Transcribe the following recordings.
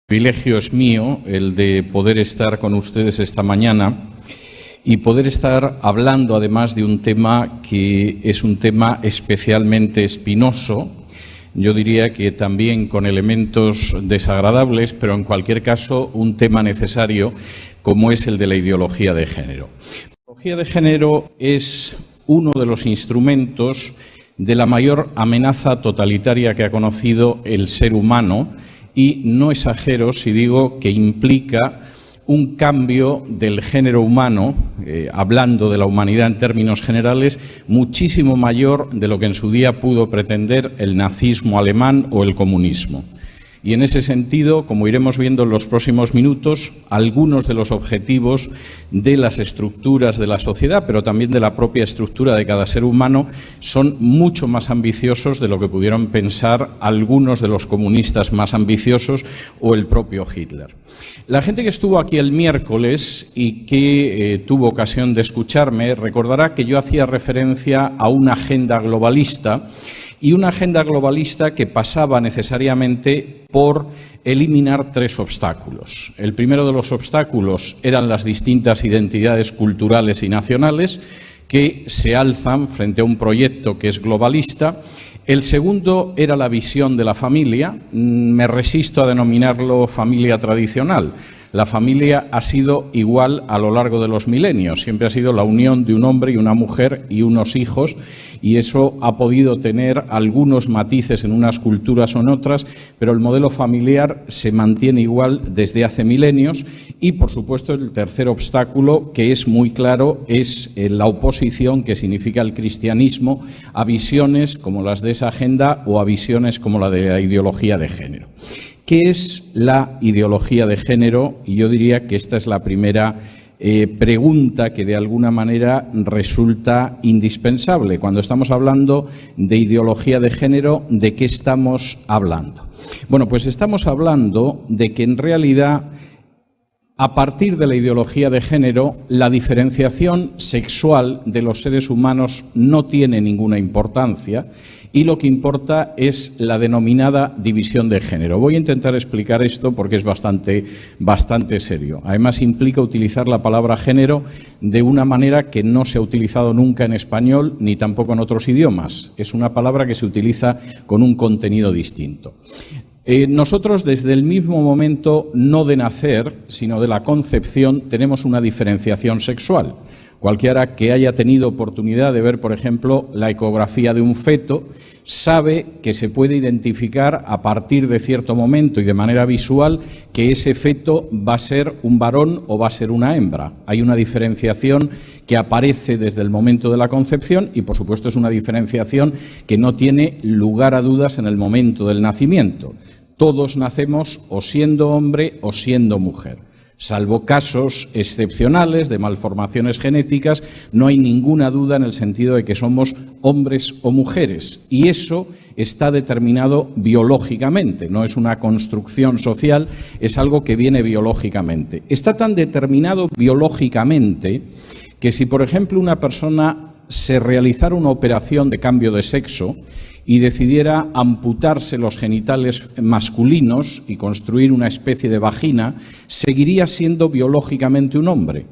Privilegio es mío el de poder estar con ustedes esta mañana y poder estar hablando además de un tema que es un tema especialmente espinoso, yo diría que también con elementos desagradables, pero en cualquier caso un tema necesario como es el de la ideología de género. La ideología de género es uno de los instrumentos de la mayor amenaza totalitaria que ha conocido el ser humano. Y no exagero si digo que implica un cambio del género humano, hablando de la humanidad en términos generales, muchísimo mayor de lo que en su día pudo pretender el nazismo alemán o el comunismo. Y en ese sentido, como iremos viendo en los próximos minutos, algunos de los objetivos de las estructuras de la sociedad, pero también de la propia estructura de cada ser humano, son mucho más ambiciosos de lo que pudieron pensar algunos de los comunistas más ambiciosos o el propio Hitler. La gente que estuvo aquí el miércoles y que tuvo ocasión de escucharme recordará que yo hacía referencia a una agenda globalista, y una agenda globalista que pasaba necesariamente por eliminar tres obstáculos. El primero de los obstáculos eran las distintas identidades culturales y nacionales que se alzan frente a un proyecto que es globalista. El segundo era la visión de la familia. Me resisto a denominarlo familia tradicional. La familia ha sido igual a lo largo de los milenios. Siempre ha sido la unión de un hombre y una mujer y unos hijos, y eso ha podido tener algunos matices en unas culturas o en otras, pero el modelo familiar se mantiene igual desde hace milenios. Y, por supuesto, el tercer obstáculo, que es muy claro, es la oposición que significa el cristianismo a visiones como las de esa agenda o a visiones como la de la ideología de género. ¿Qué es la ideología de género? Y yo diría que esta es la primera pregunta que de alguna manera resulta indispensable. Cuando estamos hablando de ideología de género, ¿de qué estamos hablando? Bueno, pues estamos hablando de que en realidad, a partir de la ideología de género, la diferenciación sexual de los seres humanos no tiene ninguna importancia y lo que importa es la denominada división de género. Voy a intentar explicar esto porque es bastante serio. Además, implica utilizar la palabra género de una manera que no se ha utilizado nunca en español ni tampoco en otros idiomas. Es una palabra que se utiliza con un contenido distinto. Nosotros, desde el mismo momento, no de nacer, sino de la concepción, tenemos una diferenciación sexual. Cualquiera que haya tenido oportunidad de ver, por ejemplo, la ecografía de un feto, sabe que se puede identificar a partir de cierto momento y de manera visual que ese feto va a ser un varón o va a ser una hembra. Hay una diferenciación que aparece desde el momento de la concepción y, por supuesto, es una diferenciación que no tiene lugar a dudas en el momento del nacimiento. Todos nacemos o siendo hombre o siendo mujer. Salvo casos excepcionales de malformaciones genéticas, no hay ninguna duda en el sentido de que somos hombres o mujeres. Y eso está determinado biológicamente, no es una construcción social, es algo que viene biológicamente. Está tan determinado biológicamente que si, por ejemplo, una persona se realizara una operación de cambio de sexo y decidiera amputarse los genitales masculinos y construir una especie de vagina, seguiría siendo biológicamente un hombre.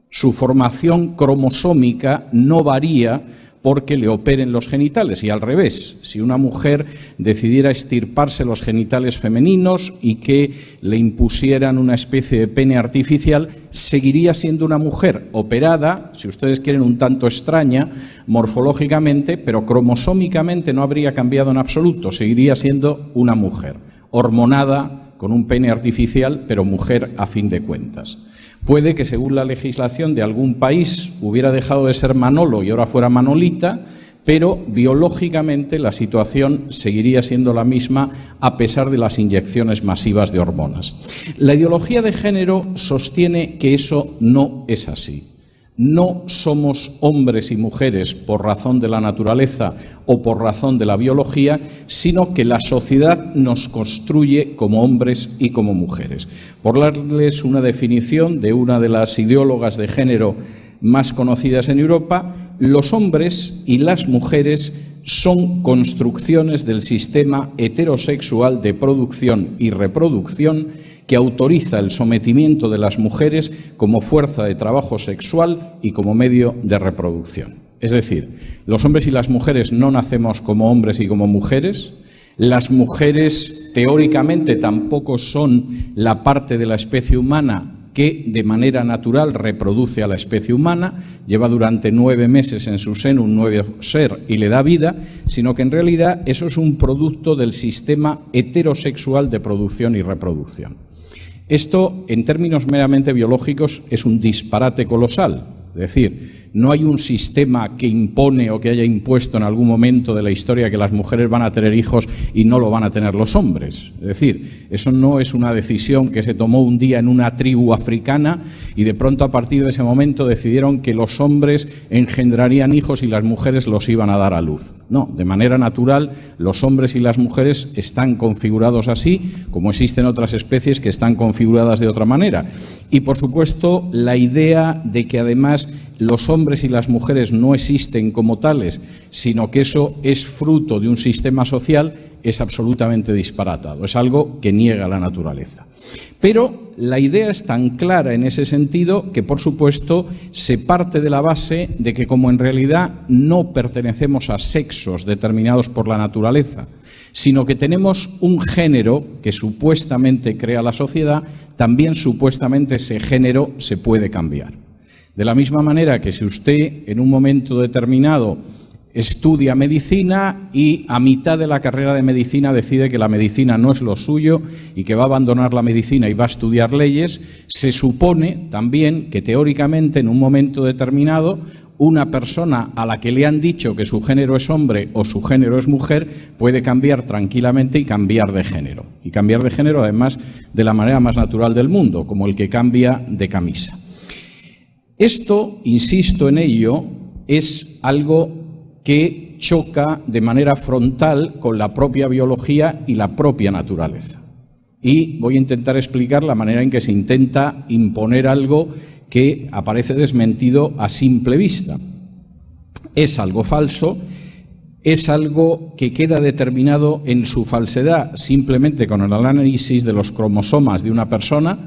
Su formación cromosómica no varía porque le operen los genitales, y al revés, si una mujer decidiera extirparse los genitales femeninos y que le impusieran una especie de pene artificial, seguiría siendo una mujer operada, si ustedes quieren un tanto extraña, morfológicamente, pero cromosómicamente no habría cambiado en absoluto, seguiría siendo una mujer, hormonada con un pene artificial, pero mujer a fin de cuentas. Puede que, según la legislación de algún país, hubiera dejado de ser Manolo y ahora fuera Manolita, pero biológicamente la situación seguiría siendo la misma a pesar de las inyecciones masivas de hormonas. La ideología de género sostiene que eso no es así. No somos hombres y mujeres por razón de la naturaleza o por razón de la biología, sino que la sociedad nos construye como hombres y como mujeres. Por darles una definición de una de las ideólogas de género más conocidas en Europa, los hombres y las mujeres son construcciones del sistema heterosexual de producción y reproducción que autoriza el sometimiento de las mujeres como fuerza de trabajo sexual y como medio de reproducción. Es decir, los hombres y las mujeres no nacemos como hombres y como mujeres. Las mujeres teóricamente tampoco son la parte de la especie humana que de manera natural reproduce a la especie humana, lleva durante 9 meses en su seno un nuevo ser y le da vida, sino que en realidad eso es un producto del sistema heterosexual de producción y reproducción. Esto, en términos meramente biológicos, es un disparate colosal. Es decir, no hay un sistema que impone o que haya impuesto en algún momento de la historia que las mujeres van a tener hijos y no lo van a tener los hombres. Es decir, eso no es una decisión que se tomó un día en una tribu africana y de pronto a partir de ese momento decidieron que los hombres engendrarían hijos y las mujeres los iban a dar a luz. No, de manera natural los hombres y las mujeres están configurados así, como existen otras especies que están configuradas de otra manera. Y por supuesto la idea de que además los hombres y las mujeres no existen como tales, sino que eso es fruto de un sistema social, es absolutamente disparatado. Es algo que niega la naturaleza. Pero la idea es tan clara en ese sentido que, por supuesto, se parte de la base de que como en realidad no pertenecemos a sexos determinados por la naturaleza, sino que tenemos un género que supuestamente crea la sociedad, también supuestamente ese género se puede cambiar. De la misma manera que si usted en un momento determinado estudia medicina y a mitad de la carrera de medicina decide que la medicina no es lo suyo y que va a abandonar la medicina y va a estudiar leyes, se supone también que teóricamente en un momento determinado una persona a la que le han dicho que su género es hombre o su género es mujer puede cambiar tranquilamente y cambiar de género. Y cambiar de género además de la manera más natural del mundo, como el que cambia de camisa. Esto, insisto en ello, es algo que choca de manera frontal con la propia biología y la propia naturaleza. Y voy a intentar explicar la manera en que se intenta imponer algo que aparece desmentido a simple vista. Es algo falso, es algo que queda determinado en su falsedad simplemente con el análisis de los cromosomas de una persona.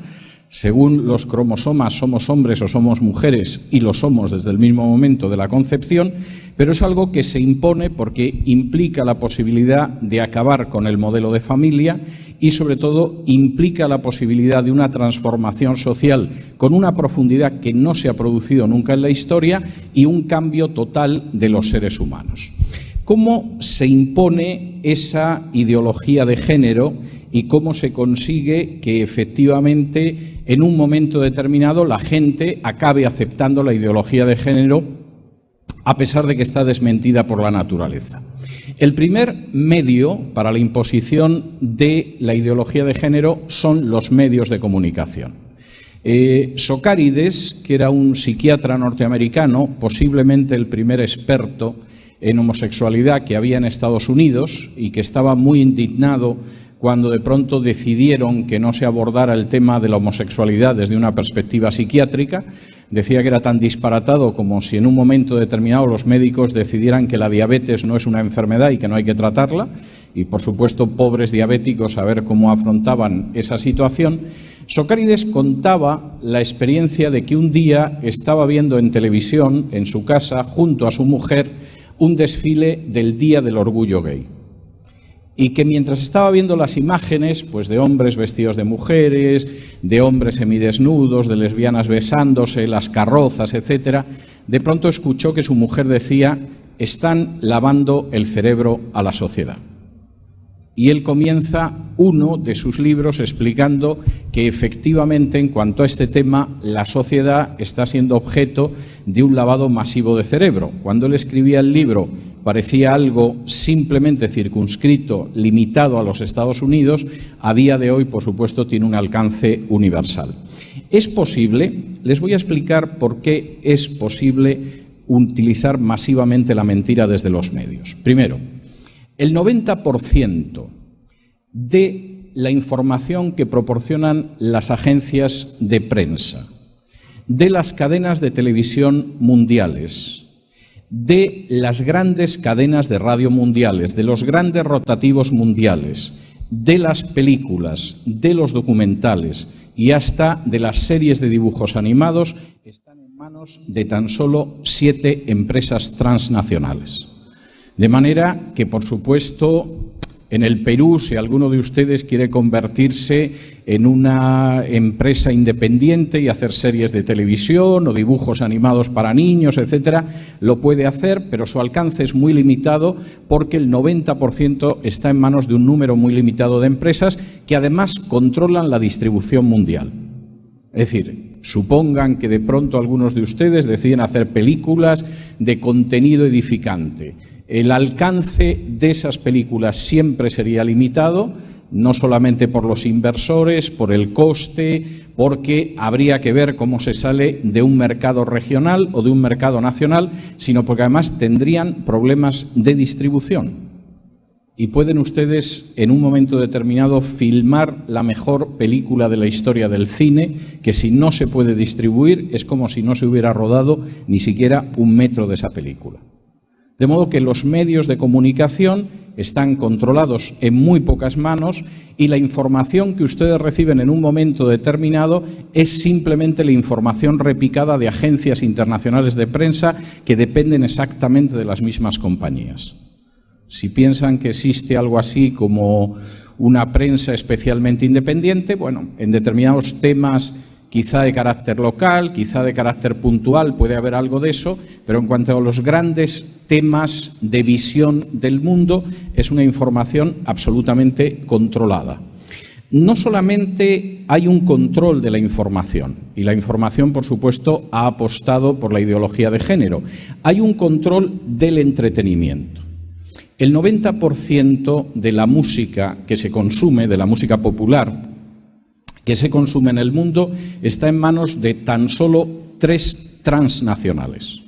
Según los cromosomas somos hombres o somos mujeres y lo somos desde el mismo momento de la concepción, pero es algo que se impone porque implica la posibilidad de acabar con el modelo de familia y sobre todo implica la posibilidad de una transformación social con una profundidad que no se ha producido nunca en la historia y un cambio total de los seres humanos. ¿Cómo se impone esa ideología de género y cómo se consigue que efectivamente en un momento determinado la gente acabe aceptando la ideología de género a pesar de que está desmentida por la naturaleza? El primer medio para la imposición de la ideología de género son los medios de comunicación. Socarides, que era un psiquiatra norteamericano, posiblemente el primer experto en homosexualidad que había en Estados Unidos y que estaba muy indignado cuando de pronto decidieron que no se abordara el tema de la homosexualidad desde una perspectiva psiquiátrica. Decía que era tan disparatado como si en un momento determinado los médicos decidieran que la diabetes no es una enfermedad y que no hay que tratarla, y por supuesto pobres diabéticos a ver cómo afrontaban esa situación. Socarides contaba la experiencia de que un día estaba viendo en televisión, en su casa, junto a su mujer, un desfile del Día del Orgullo Gay. Y que mientras estaba viendo las imágenes, pues de hombres vestidos de mujeres, de hombres semidesnudos, de lesbianas besándose, las carrozas, etcétera, de pronto escuchó que su mujer decía: están lavando el cerebro a la sociedad. Y él comienza uno de sus libros explicando que efectivamente en cuanto a este tema la sociedad está siendo objeto de un lavado masivo de cerebro. Cuando él escribía el libro parecía algo simplemente circunscrito, limitado a los Estados Unidos. A día de hoy, por supuesto, tiene un alcance universal. Es posible, les voy a explicar por qué es posible utilizar masivamente la mentira desde los medios. Primero, el 90% de la información que proporcionan las agencias de prensa, de las cadenas de televisión mundiales, de las grandes cadenas de radio mundiales, de los grandes rotativos mundiales, de las películas, de los documentales y hasta de las series de dibujos animados están en manos de tan solo 7 empresas transnacionales. De manera que, por supuesto, en el Perú, si alguno de ustedes quiere convertirse en una empresa independiente y hacer series de televisión o dibujos animados para niños, etcétera, lo puede hacer, pero su alcance es muy limitado porque el 90% está en manos de un número muy limitado de empresas que además controlan la distribución mundial. Es decir, supongan que de pronto algunos de ustedes deciden hacer películas de contenido edificante. El alcance de esas películas siempre sería limitado, no solamente por los inversores, por el coste, porque habría que ver cómo se sale de un mercado regional o de un mercado nacional, sino porque además tendrían problemas de distribución. Y pueden ustedes en un momento determinado filmar la mejor película de la historia del cine, que si no se puede distribuir es como si no se hubiera rodado ni siquiera un metro de esa película. De modo que los medios de comunicación están controlados en muy pocas manos y la información que ustedes reciben en un momento determinado es simplemente la información repicada de agencias internacionales de prensa que dependen exactamente de las mismas compañías. Si piensan que existe algo así como una prensa especialmente independiente, bueno, en determinados temas quizá de carácter local, quizá de carácter puntual, puede haber algo de eso, pero en cuanto a los grandes temas de visión del mundo, es una información absolutamente controlada. No solamente hay un control de la información, y la información, por supuesto, ha apostado por la ideología de género, hay un control del entretenimiento. El 90% de la música que se consume, de la música popular, que se consume en el mundo, está en manos de tan solo 3 transnacionales.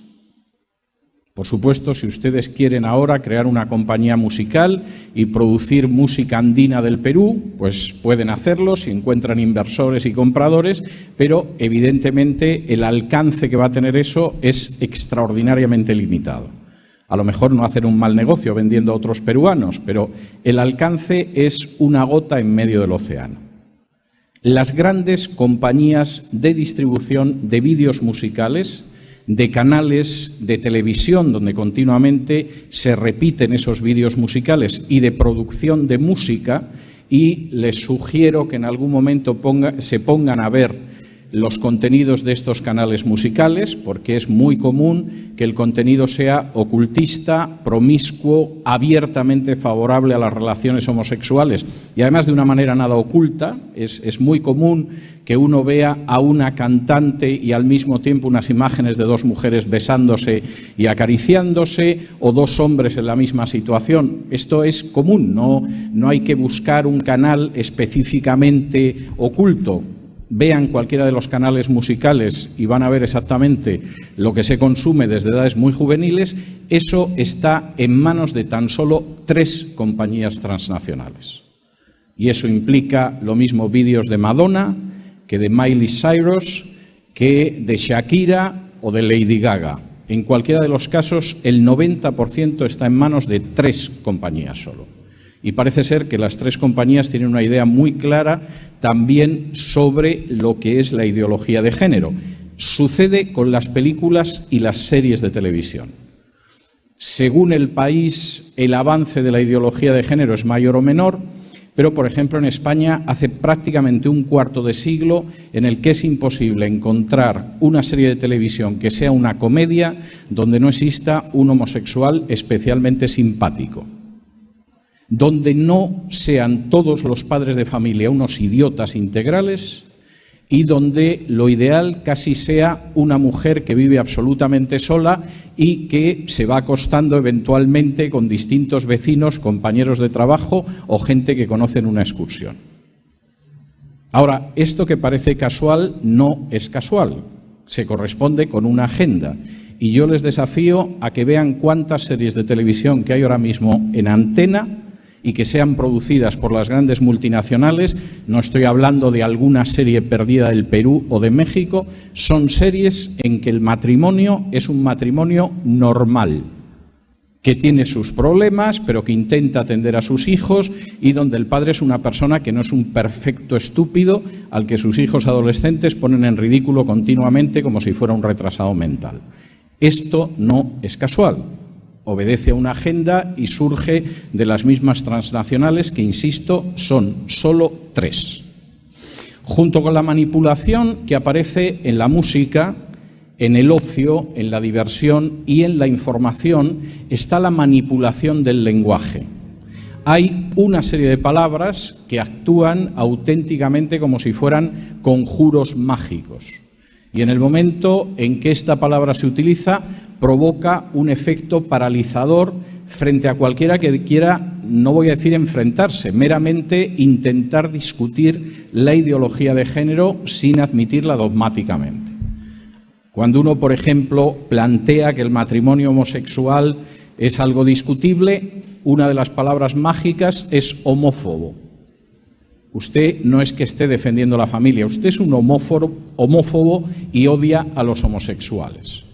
Por supuesto, si ustedes quieren ahora crear una compañía musical y producir música andina del Perú, pues pueden hacerlo si encuentran inversores y compradores, pero evidentemente el alcance que va a tener eso es extraordinariamente limitado. A lo mejor no hacen un mal negocio vendiendo a otros peruanos, pero el alcance es una gota en medio del océano. Las grandes compañías de distribución de vídeos musicales, de canales de televisión donde continuamente se repiten esos vídeos musicales y de producción de música, y les sugiero que en algún momento se pongan a ver los contenidos de estos canales musicales, porque es muy común que el contenido sea ocultista, promiscuo, abiertamente favorable a las relaciones homosexuales y además de una manera nada oculta. Es muy común que uno vea a una cantante y al mismo tiempo unas imágenes de 2 mujeres besándose y acariciándose o 2 hombres en la misma situación. Esto es común, no hay que buscar un canal específicamente oculto. Vean cualquiera de los canales musicales y van a ver exactamente lo que se consume desde edades muy juveniles. Eso está en manos de tan solo 3 compañías transnacionales. Y eso implica lo mismo vídeos de Madonna, que de Miley Cyrus, que de Shakira o de Lady Gaga. En cualquiera de los casos, el 90% está en manos de 3 compañías solo. Y parece ser que las 3 compañías tienen una idea muy clara también sobre lo que es la ideología de género. Sucede con las películas y las series de televisión. Según el país, el avance de la ideología de género es mayor o menor, pero, por ejemplo, en España hace prácticamente un cuarto de siglo en el que es imposible encontrar una serie de televisión que sea una comedia donde no exista un homosexual especialmente simpático, donde no sean todos los padres de familia unos idiotas integrales y donde lo ideal casi sea una mujer que vive absolutamente sola y que se va acostando eventualmente con distintos vecinos, compañeros de trabajo o gente que conoce en una excursión. Ahora, esto que parece casual no es casual, se corresponde con una agenda. Y yo les desafío a que vean cuántas series de televisión que hay ahora mismo en antena y que sean producidas por las grandes multinacionales. No estoy hablando de alguna serie perdida del Perú o de México, son series en que el matrimonio es un matrimonio normal, que tiene sus problemas, pero que intenta atender a sus hijos, y donde el padre es una persona que no es un perfecto estúpido al que sus hijos adolescentes ponen en ridículo continuamente como si fuera un retrasado mental. Esto no es casual, obedece a una agenda y surge de las mismas transnacionales que, insisto, son solo 3. Junto con la manipulación que aparece en la música, en el ocio, en la diversión y en la información, está la manipulación del lenguaje. Hay una serie de palabras que actúan auténticamente como si fueran conjuros mágicos. Y en el momento en que esta palabra se utiliza, provoca un efecto paralizador frente a cualquiera que quiera, no voy a decir enfrentarse, meramente intentar discutir la ideología de género sin admitirla dogmáticamente. Cuando uno, por ejemplo, plantea que el matrimonio homosexual es algo discutible, una de las palabras mágicas es homófobo. Usted no es que esté defendiendo la familia, usted es un homófobo y odia a los homosexuales.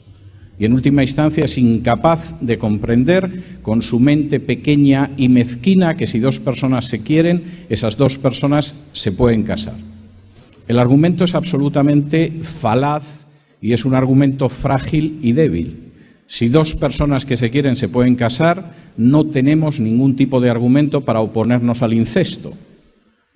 Y en última instancia es incapaz de comprender con su mente pequeña y mezquina que si 2 personas se quieren, esas 2 personas se pueden casar. El argumento es absolutamente falaz y es un argumento frágil y débil. Si 2 personas que se quieren se pueden casar, no tenemos ningún tipo de argumento para oponernos al incesto.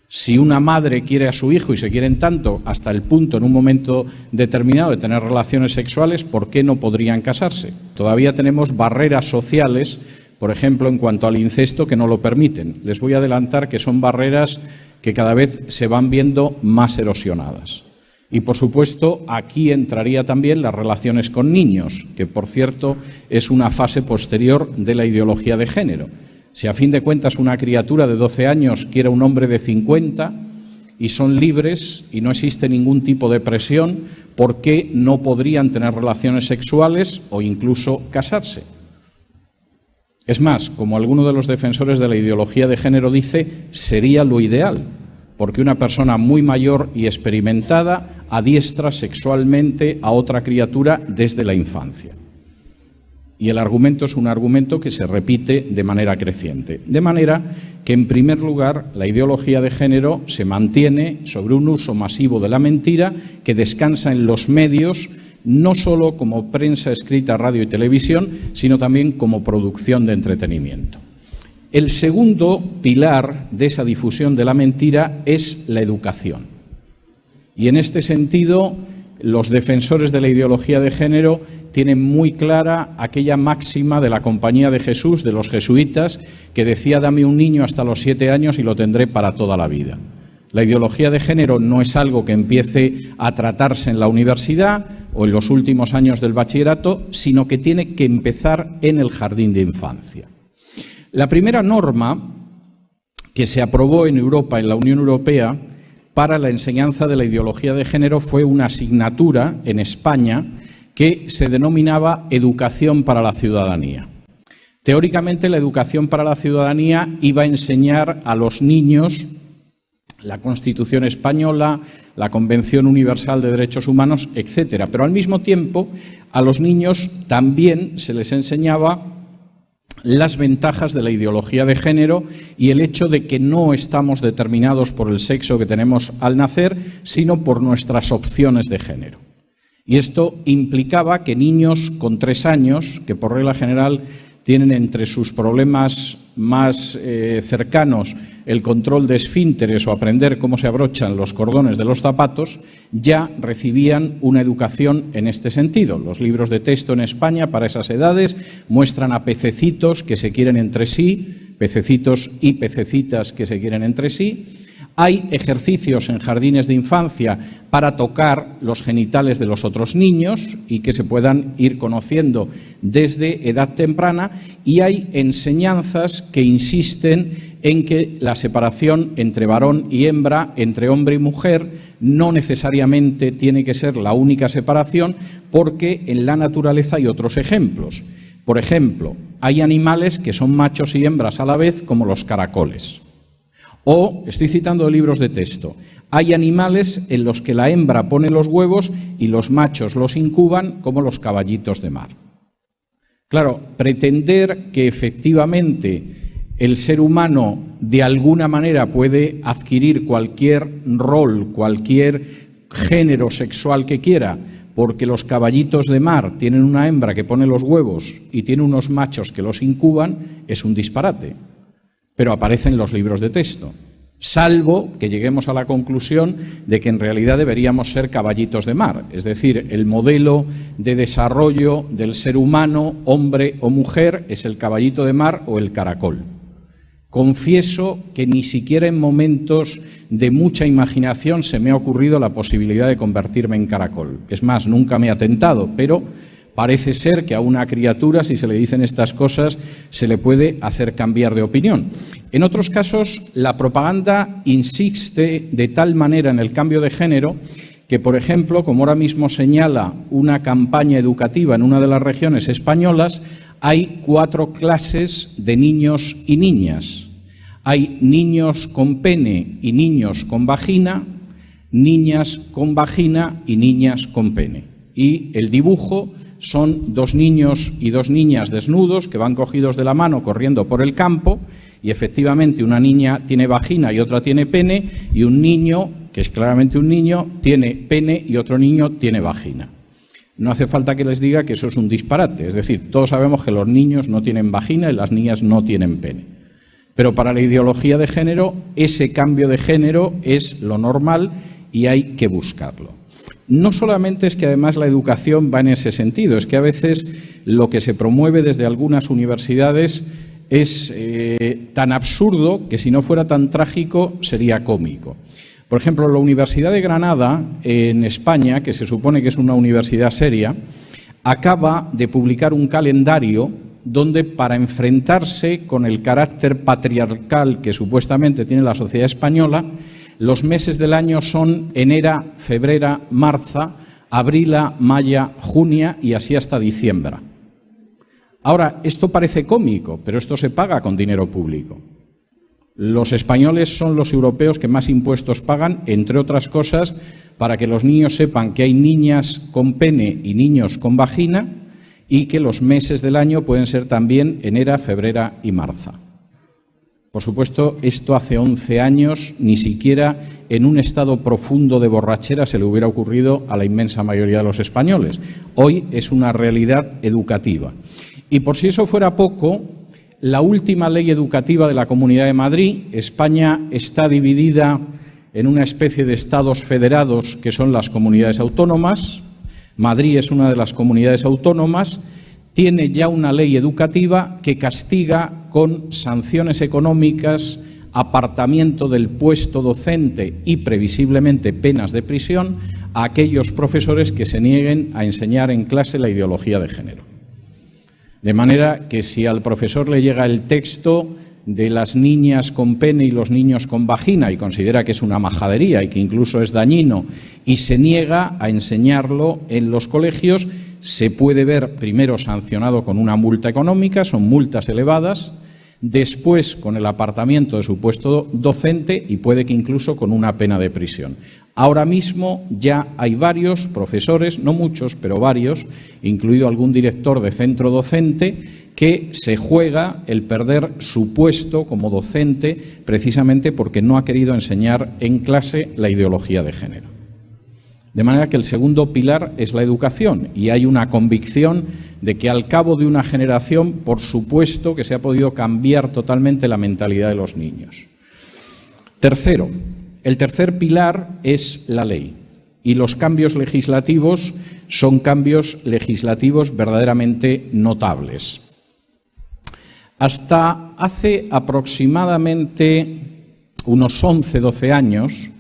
Si una madre quiere a su hijo y se quieren tanto hasta el punto en un momento determinado de tener relaciones sexuales, ¿por qué no podrían casarse? Todavía tenemos barreras sociales, por ejemplo, en cuanto al incesto, que no lo permiten. Les voy a adelantar que son barreras que cada vez se van viendo más erosionadas. Y, por supuesto, aquí entraría también las relaciones con niños, que, por cierto, es una fase posterior de la ideología de género. Si a fin de cuentas una criatura de 12 años quiere a un hombre de 50 y son libres y no existe ningún tipo de presión, ¿por qué no podrían tener relaciones sexuales o incluso casarse? Es más, como alguno de los defensores de la ideología de género dice, sería lo ideal, porque una persona muy mayor y experimentada adiestra sexualmente a otra criatura desde la infancia. Y el argumento es un argumento que se repite de manera creciente. De manera que, en primer lugar, la ideología de género se mantiene sobre un uso masivo de la mentira que descansa en los medios, no solo como prensa escrita, radio y televisión, sino también como producción de entretenimiento. El segundo pilar de esa difusión de la mentira es la educación. Y en este sentido, los defensores de la ideología de género tienen muy clara aquella máxima de la Compañía de Jesús, de los jesuitas, que decía: dame un niño hasta los 7 años y lo tendré para toda la vida. La ideología de género no es algo que empiece a tratarse en la universidad o en los últimos años del bachillerato, sino que tiene que empezar en el jardín de infancia. La primera norma que se aprobó en Europa, en la Unión Europea, para la enseñanza de la ideología de género fue una asignatura en España que se denominaba Educación para la Ciudadanía. Teóricamente, la educación para la ciudadanía iba a enseñar a los niños la Constitución española, la Convención Universal de Derechos Humanos, etcétera. Pero al mismo tiempo, a los niños también se les enseñaba las ventajas de la ideología de género y el hecho de que no estamos determinados por el sexo que tenemos al nacer, sino por nuestras opciones de género. Y esto implicaba que niños con 3 años, que por regla general tienen entre sus problemas más cercanos el control de esfínteres o aprender cómo se abrochan los cordones de los zapatos, ya recibían una educación en este sentido. Los libros de texto en España para esas edades muestran a pececitos que se quieren entre sí, pececitos y pececitas que se quieren entre sí. Hay ejercicios en jardines de infancia para tocar los genitales de los otros niños y que se puedan ir conociendo desde edad temprana, y hay enseñanzas que insisten en que la separación entre varón y hembra, entre hombre y mujer, no necesariamente tiene que ser la única separación, porque en la naturaleza hay otros ejemplos. Por ejemplo, hay animales que son machos y hembras a la vez, como los caracoles. O, estoy citando libros de texto, hay animales en los que la hembra pone los huevos y los machos los incuban, como los caballitos de mar. Claro, pretender que efectivamente el ser humano de alguna manera puede adquirir cualquier rol, cualquier género sexual que quiera, porque los caballitos de mar tienen una hembra que pone los huevos y tiene unos machos que los incuban, es un disparate. Pero aparece en los libros de texto, salvo que lleguemos a la conclusión de que en realidad deberíamos ser caballitos de mar, es decir, el modelo de desarrollo del ser humano, hombre o mujer, es el caballito de mar o el caracol. Confieso que ni siquiera en momentos de mucha imaginación se me ha ocurrido la posibilidad de convertirme en caracol. Es más, nunca me ha tentado, pero parece ser que a una criatura, si se le dicen estas cosas, se le puede hacer cambiar de opinión. En otros casos, la propaganda insiste de tal manera en el cambio de género que, por ejemplo, como ahora mismo señala una campaña educativa en una de las regiones españolas, hay 4 clases de niños y niñas. Hay niños con pene y niños con vagina, niñas con vagina y niñas con pene. Y el dibujo son 2 niños y 2 niñas desnudos que van cogidos de la mano corriendo por el campo y efectivamente una niña tiene vagina y otra tiene pene y un niño, que es claramente un niño, tiene pene y otro niño tiene vagina. No hace falta que les diga que eso es un disparate, es decir, todos sabemos que los niños no tienen vagina y las niñas no tienen pene. Pero para la ideología de género, ese cambio de género es lo normal y hay que buscarlo. No solamente es que además la educación va en ese sentido, es que a veces lo que se promueve desde algunas universidades es tan absurdo que si no fuera tan trágico sería cómico. Por ejemplo, la Universidad de Granada, en España, que se supone que es una universidad seria, acaba de publicar un calendario donde, para enfrentarse con el carácter patriarcal que supuestamente tiene la sociedad española, los meses del año son enero, febrero, marzo, abril, mayo, junio y así hasta diciembre. Ahora, esto parece cómico, pero esto se paga con dinero público. Los españoles son los europeos que más impuestos pagan, entre otras cosas, para que los niños sepan que hay niñas con pene y niños con vagina y que los meses del año pueden ser también enero, febrero y marzo. Por supuesto, esto hace 11 años ni siquiera en un estado profundo de borrachera se le hubiera ocurrido a la inmensa mayoría de los españoles. Hoy es una realidad educativa. Y por si eso fuera poco, la última ley educativa de la Comunidad de Madrid, España está dividida en una especie de estados federados que son las comunidades autónomas. Madrid es una de las comunidades autónomas, tiene ya una ley educativa que castiga con sanciones económicas, apartamiento del puesto docente y previsiblemente penas de prisión a aquellos profesores que se nieguen a enseñar en clase la ideología de género. De manera que si al profesor le llega el texto de las niñas con pene y los niños con vagina y considera que es una majadería y que incluso es dañino y se niega a enseñarlo en los colegios, se puede ver primero sancionado con una multa económica, son multas elevadas, después con el apartamiento de su puesto docente y puede que incluso con una pena de prisión. Ahora mismo ya hay varios profesores, no muchos, pero varios, incluido algún director de centro docente, que se juega el perder su puesto como docente precisamente porque no ha querido enseñar en clase la ideología de género. De manera que el segundo pilar es la educación y hay una convicción de que al cabo de una generación, por supuesto que se ha podido cambiar totalmente la mentalidad de los niños. Tercero, el tercer pilar es la ley y los cambios legislativos son cambios legislativos verdaderamente notables. Hasta hace aproximadamente unos 11-12 años,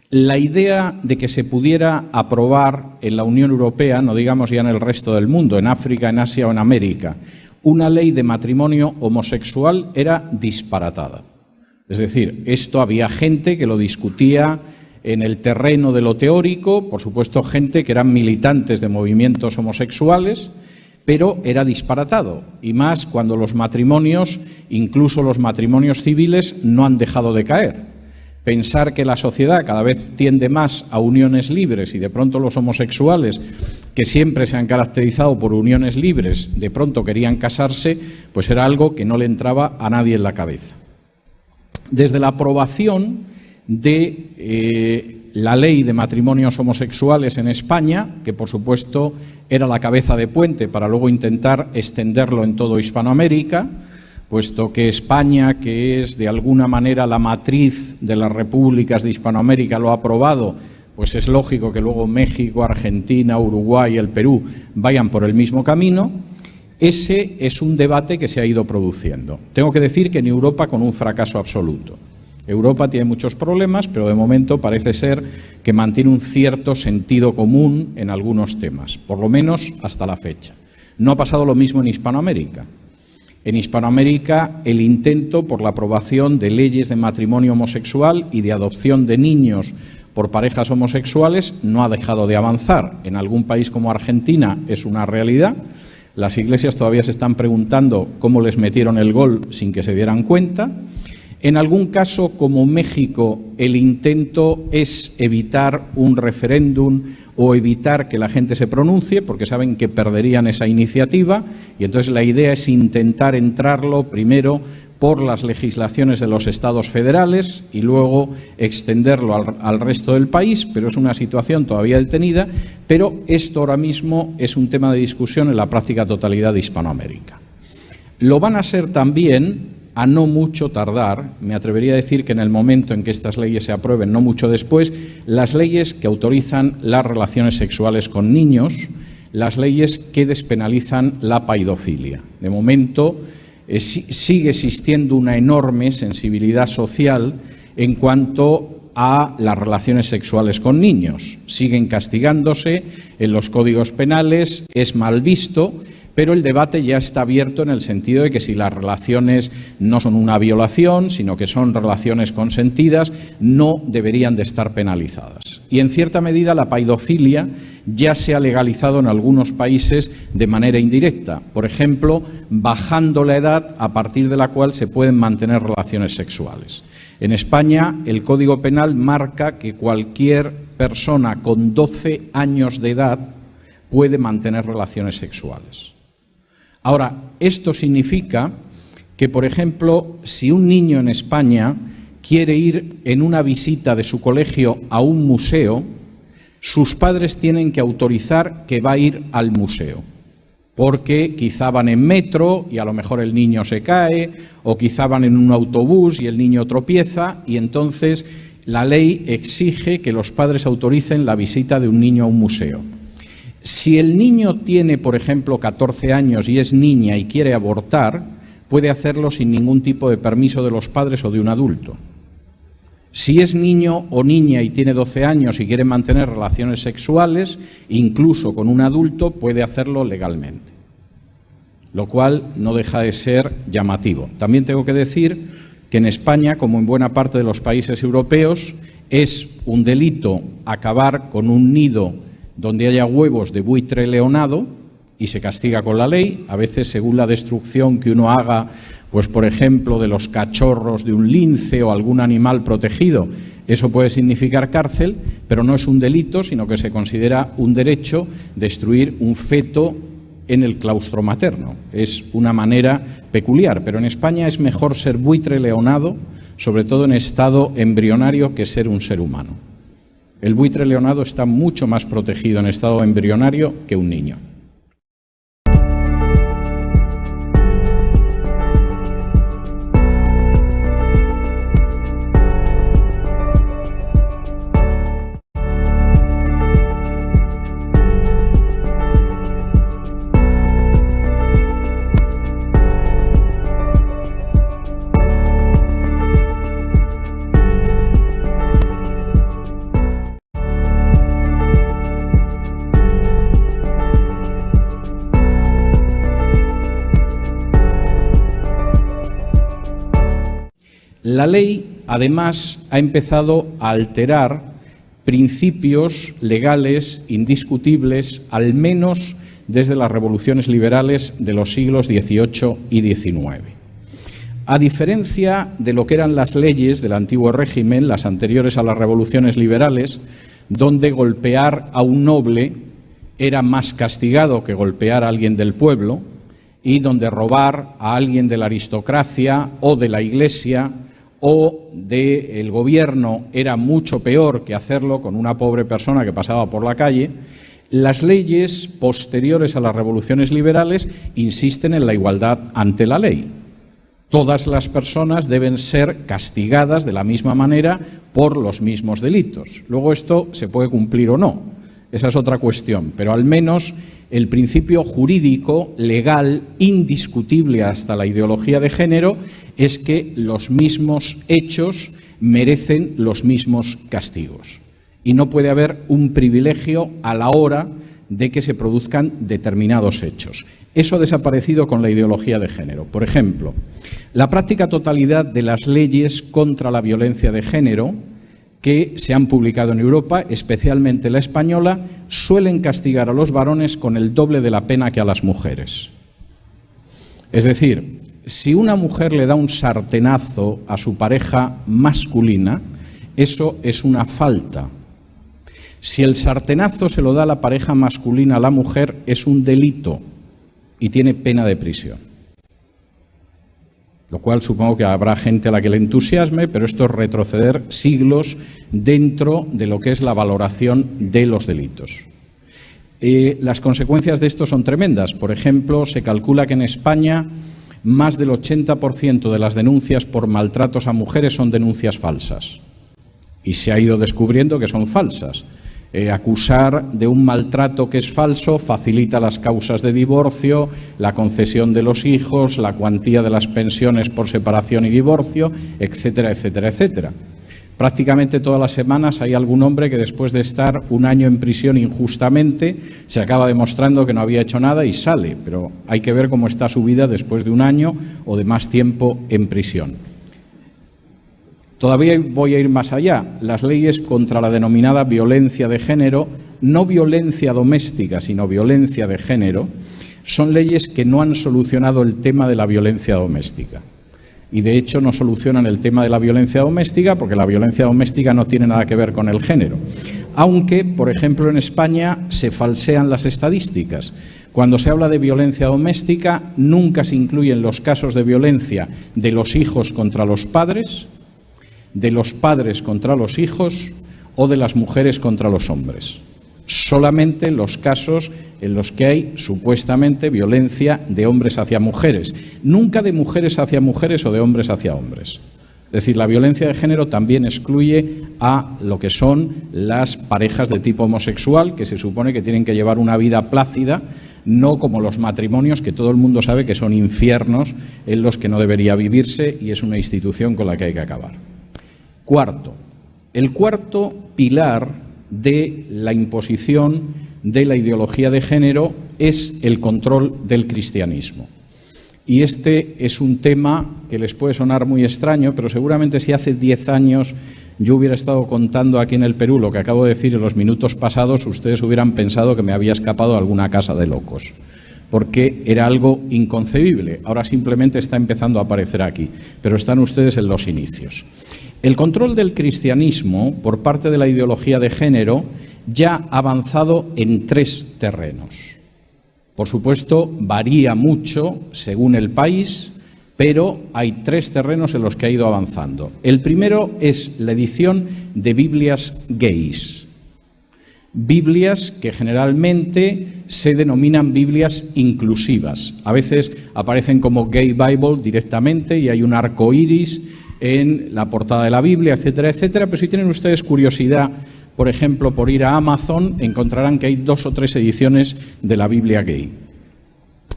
la idea de que se pudiera aprobar en la Unión Europea, no digamos ya en el resto del mundo, en África, en Asia o en América, una ley de matrimonio homosexual era disparatada. Es decir, esto había gente que lo discutía en el terreno de lo teórico, por supuesto gente que eran militantes de movimientos homosexuales, pero era disparatado, y más cuando los matrimonios, incluso los matrimonios civiles, no han dejado de caer. Pensar que la sociedad cada vez tiende más a uniones libres y de pronto los homosexuales que siempre se han caracterizado por uniones libres, de pronto querían casarse, pues era algo que no le entraba a nadie en la cabeza. Desde la aprobación de la ley de matrimonios homosexuales en España, que por supuesto era la cabeza de puente para luego intentar extenderlo en todo Hispanoamérica, puesto que España, que es de alguna manera la matriz de las repúblicas de Hispanoamérica, lo ha aprobado, pues es lógico que luego México, Argentina, Uruguay y el Perú vayan por el mismo camino. Ese es un debate que se ha ido produciendo. Tengo que decir que en Europa con un fracaso absoluto. Europa tiene muchos problemas, pero de momento parece ser que mantiene un cierto sentido común en algunos temas, por lo menos hasta la fecha. No ha pasado lo mismo en Hispanoamérica. En Hispanoamérica, el intento por la aprobación de leyes de matrimonio homosexual y de adopción de niños por parejas homosexuales no ha dejado de avanzar. En algún país como Argentina es una realidad. Las iglesias todavía se están preguntando cómo les metieron el gol sin que se dieran cuenta. En algún caso, como México, el intento es evitar un referéndum o evitar que la gente se pronuncie, porque saben que perderían esa iniciativa, y entonces la idea es intentar entrarlo primero por las legislaciones de los estados federales y luego extenderlo al resto del país, pero es una situación todavía detenida, pero esto ahora mismo es un tema de discusión en la práctica totalidad de Hispanoamérica. Lo van a ser también, a no mucho tardar, me atrevería a decir que en el momento en que estas leyes se aprueben, no mucho después, las leyes que autorizan las relaciones sexuales con niños, las leyes que despenalizan la paidofilia. De momento sigue existiendo una enorme sensibilidad social en cuanto a las relaciones sexuales con niños. Siguen castigándose en los códigos penales, es mal visto, pero el debate ya está abierto en el sentido de que si las relaciones no son una violación, sino que son relaciones consentidas, no deberían de estar penalizadas. Y en cierta medida la paidofilia ya se ha legalizado en algunos países de manera indirecta, por ejemplo, bajando la edad a partir de la cual se pueden mantener relaciones sexuales. En España, el Código Penal marca que cualquier persona con 12 años de edad puede mantener relaciones sexuales. Ahora, esto significa que, por ejemplo, si un niño en España quiere ir en una visita de su colegio a un museo, sus padres tienen que autorizar que va a ir al museo, porque quizá van en metro y a lo mejor el niño se cae, o quizá van en un autobús y el niño tropieza, y entonces la ley exige que los padres autoricen la visita de un niño a un museo. Si el niño tiene, por ejemplo, 14 años y es niña y quiere abortar, puede hacerlo sin ningún tipo de permiso de los padres o de un adulto. Si es niño o niña y tiene 12 años y quiere mantener relaciones sexuales, incluso con un adulto, puede hacerlo legalmente, lo cual no deja de ser llamativo. También tengo que decir que en España, como en buena parte de los países europeos, es un delito acabar con un nido donde haya huevos de buitre leonado y se castiga con la ley, a veces según la destrucción que uno haga, pues por ejemplo de los cachorros de un lince o algún animal protegido, eso puede significar cárcel, pero no es un delito, sino que se considera un derecho destruir un feto en el claustro materno. Es una manera peculiar, pero en España es mejor ser buitre leonado, sobre todo en estado embrionario, que ser un ser humano. El buitre leonado está mucho más protegido en estado embrionario que un niño. La ley, además, ha empezado a alterar principios legales indiscutibles, al menos desde las revoluciones liberales de los siglos XVIII y XIX. A diferencia de lo que eran las leyes del antiguo régimen, las anteriores a las revoluciones liberales, donde golpear a un noble era más castigado que golpear a alguien del pueblo, y donde robar a alguien de la aristocracia o de la Iglesia o del gobierno era mucho peor que hacerlo con una pobre persona que pasaba por la calle, las leyes posteriores a las revoluciones liberales insisten en la igualdad ante la ley. Todas las personas deben ser castigadas de la misma manera por los mismos delitos. Luego esto se puede cumplir o no, esa es otra cuestión, pero al menos el principio jurídico, legal, indiscutible hasta la ideología de género, es que los mismos hechos merecen los mismos castigos. Y no puede haber un privilegio a la hora de que se produzcan determinados hechos. Eso ha desaparecido con la ideología de género. Por ejemplo, la práctica totalidad de las leyes contra la violencia de género que se han publicado en Europa, especialmente la española, suelen castigar a los varones con el doble de la pena que a las mujeres. Es decir, si una mujer le da un sartenazo a su pareja masculina, eso es una falta. Si el sartenazo se lo da la pareja masculina a la mujer, es un delito y tiene pena de prisión. Lo cual supongo que habrá gente a la que le entusiasme, pero esto es retroceder siglos dentro de lo que es la valoración de los delitos. Las consecuencias de esto son tremendas. Por ejemplo, se calcula que en España más del 80% de las denuncias por maltratos a mujeres son denuncias falsas. Y se ha ido descubriendo que son falsas. Acusar de un maltrato que es falso facilita las causas de divorcio, la concesión de los hijos, la cuantía de las pensiones por separación y divorcio, etcétera, etcétera, etcétera. Prácticamente todas las semanas hay algún hombre que después de estar un año en prisión injustamente se acaba demostrando que no había hecho nada y sale, pero hay que ver cómo está su vida después de un año o de más tiempo en prisión. Todavía voy a ir más allá. Las leyes contra la denominada violencia de género, no violencia doméstica, sino violencia de género, son leyes que no han solucionado el tema de la violencia doméstica. Y de hecho no solucionan el tema de la violencia doméstica porque la violencia doméstica no tiene nada que ver con el género. Aunque, por ejemplo, en España se falsean las estadísticas. Cuando se habla de violencia doméstica, nunca se incluyen los casos de violencia de los hijos contra los padres, de los padres contra los hijos o de las mujeres contra los hombres. Solamente los casos en los que hay supuestamente violencia de hombres hacia mujeres, nunca de mujeres hacia mujeres o de hombres hacia hombres. Es decir, la violencia de género también excluye a lo que son las parejas de tipo homosexual, que se supone que tienen que llevar una vida plácida, no como los matrimonios, que todo el mundo sabe que son infiernos en los que no debería vivirse y es una institución con la que hay que acabar. Cuarto, el cuarto pilar de la imposición de la ideología de género es el control del cristianismo. Y este es un tema que les puede sonar muy extraño, pero seguramente si hace 10 años yo hubiera estado contando aquí en el Perú lo que acabo de decir en los minutos pasados, ustedes hubieran pensado que me había escapado a alguna casa de locos, porque era algo inconcebible. Ahora simplemente está empezando a aparecer aquí, pero están ustedes en los inicios. El control del cristianismo por parte de la ideología de género ya ha avanzado en 3 terrenos. Por supuesto, varía mucho según el país, pero hay 3 terrenos en los que ha ido avanzando. El primero es la edición de Biblias gays. Biblias que generalmente se denominan Biblias inclusivas. A veces aparecen como Gay Bible directamente y hay un arco iris en la portada de la Biblia, etcétera, etcétera. Pero si tienen ustedes curiosidad, por ejemplo, por ir a Amazon, encontrarán que hay 2 o 3 ediciones de la Biblia gay,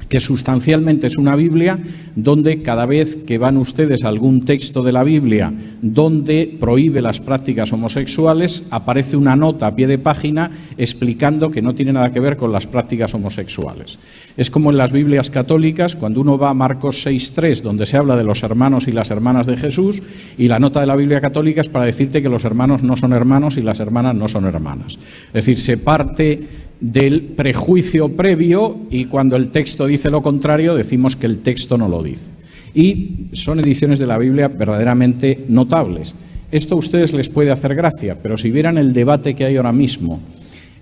que sustancialmente es una Biblia donde cada vez que van ustedes a algún texto de la Biblia donde prohíbe las prácticas homosexuales, aparece una nota a pie de página explicando que no tiene nada que ver con las prácticas homosexuales. Es como en las Biblias católicas, cuando uno va a Marcos 6:3, donde se habla de los hermanos y las hermanas de Jesús, y la nota de la Biblia católica es para decirte que los hermanos no son hermanos y las hermanas no son hermanas. Es decir, se parte del prejuicio previo y cuando el texto dice lo contrario decimos que el texto no lo dice. Y son ediciones de la Biblia verdaderamente notables. Esto a ustedes les puede hacer gracia, pero si vieran el debate que hay ahora mismo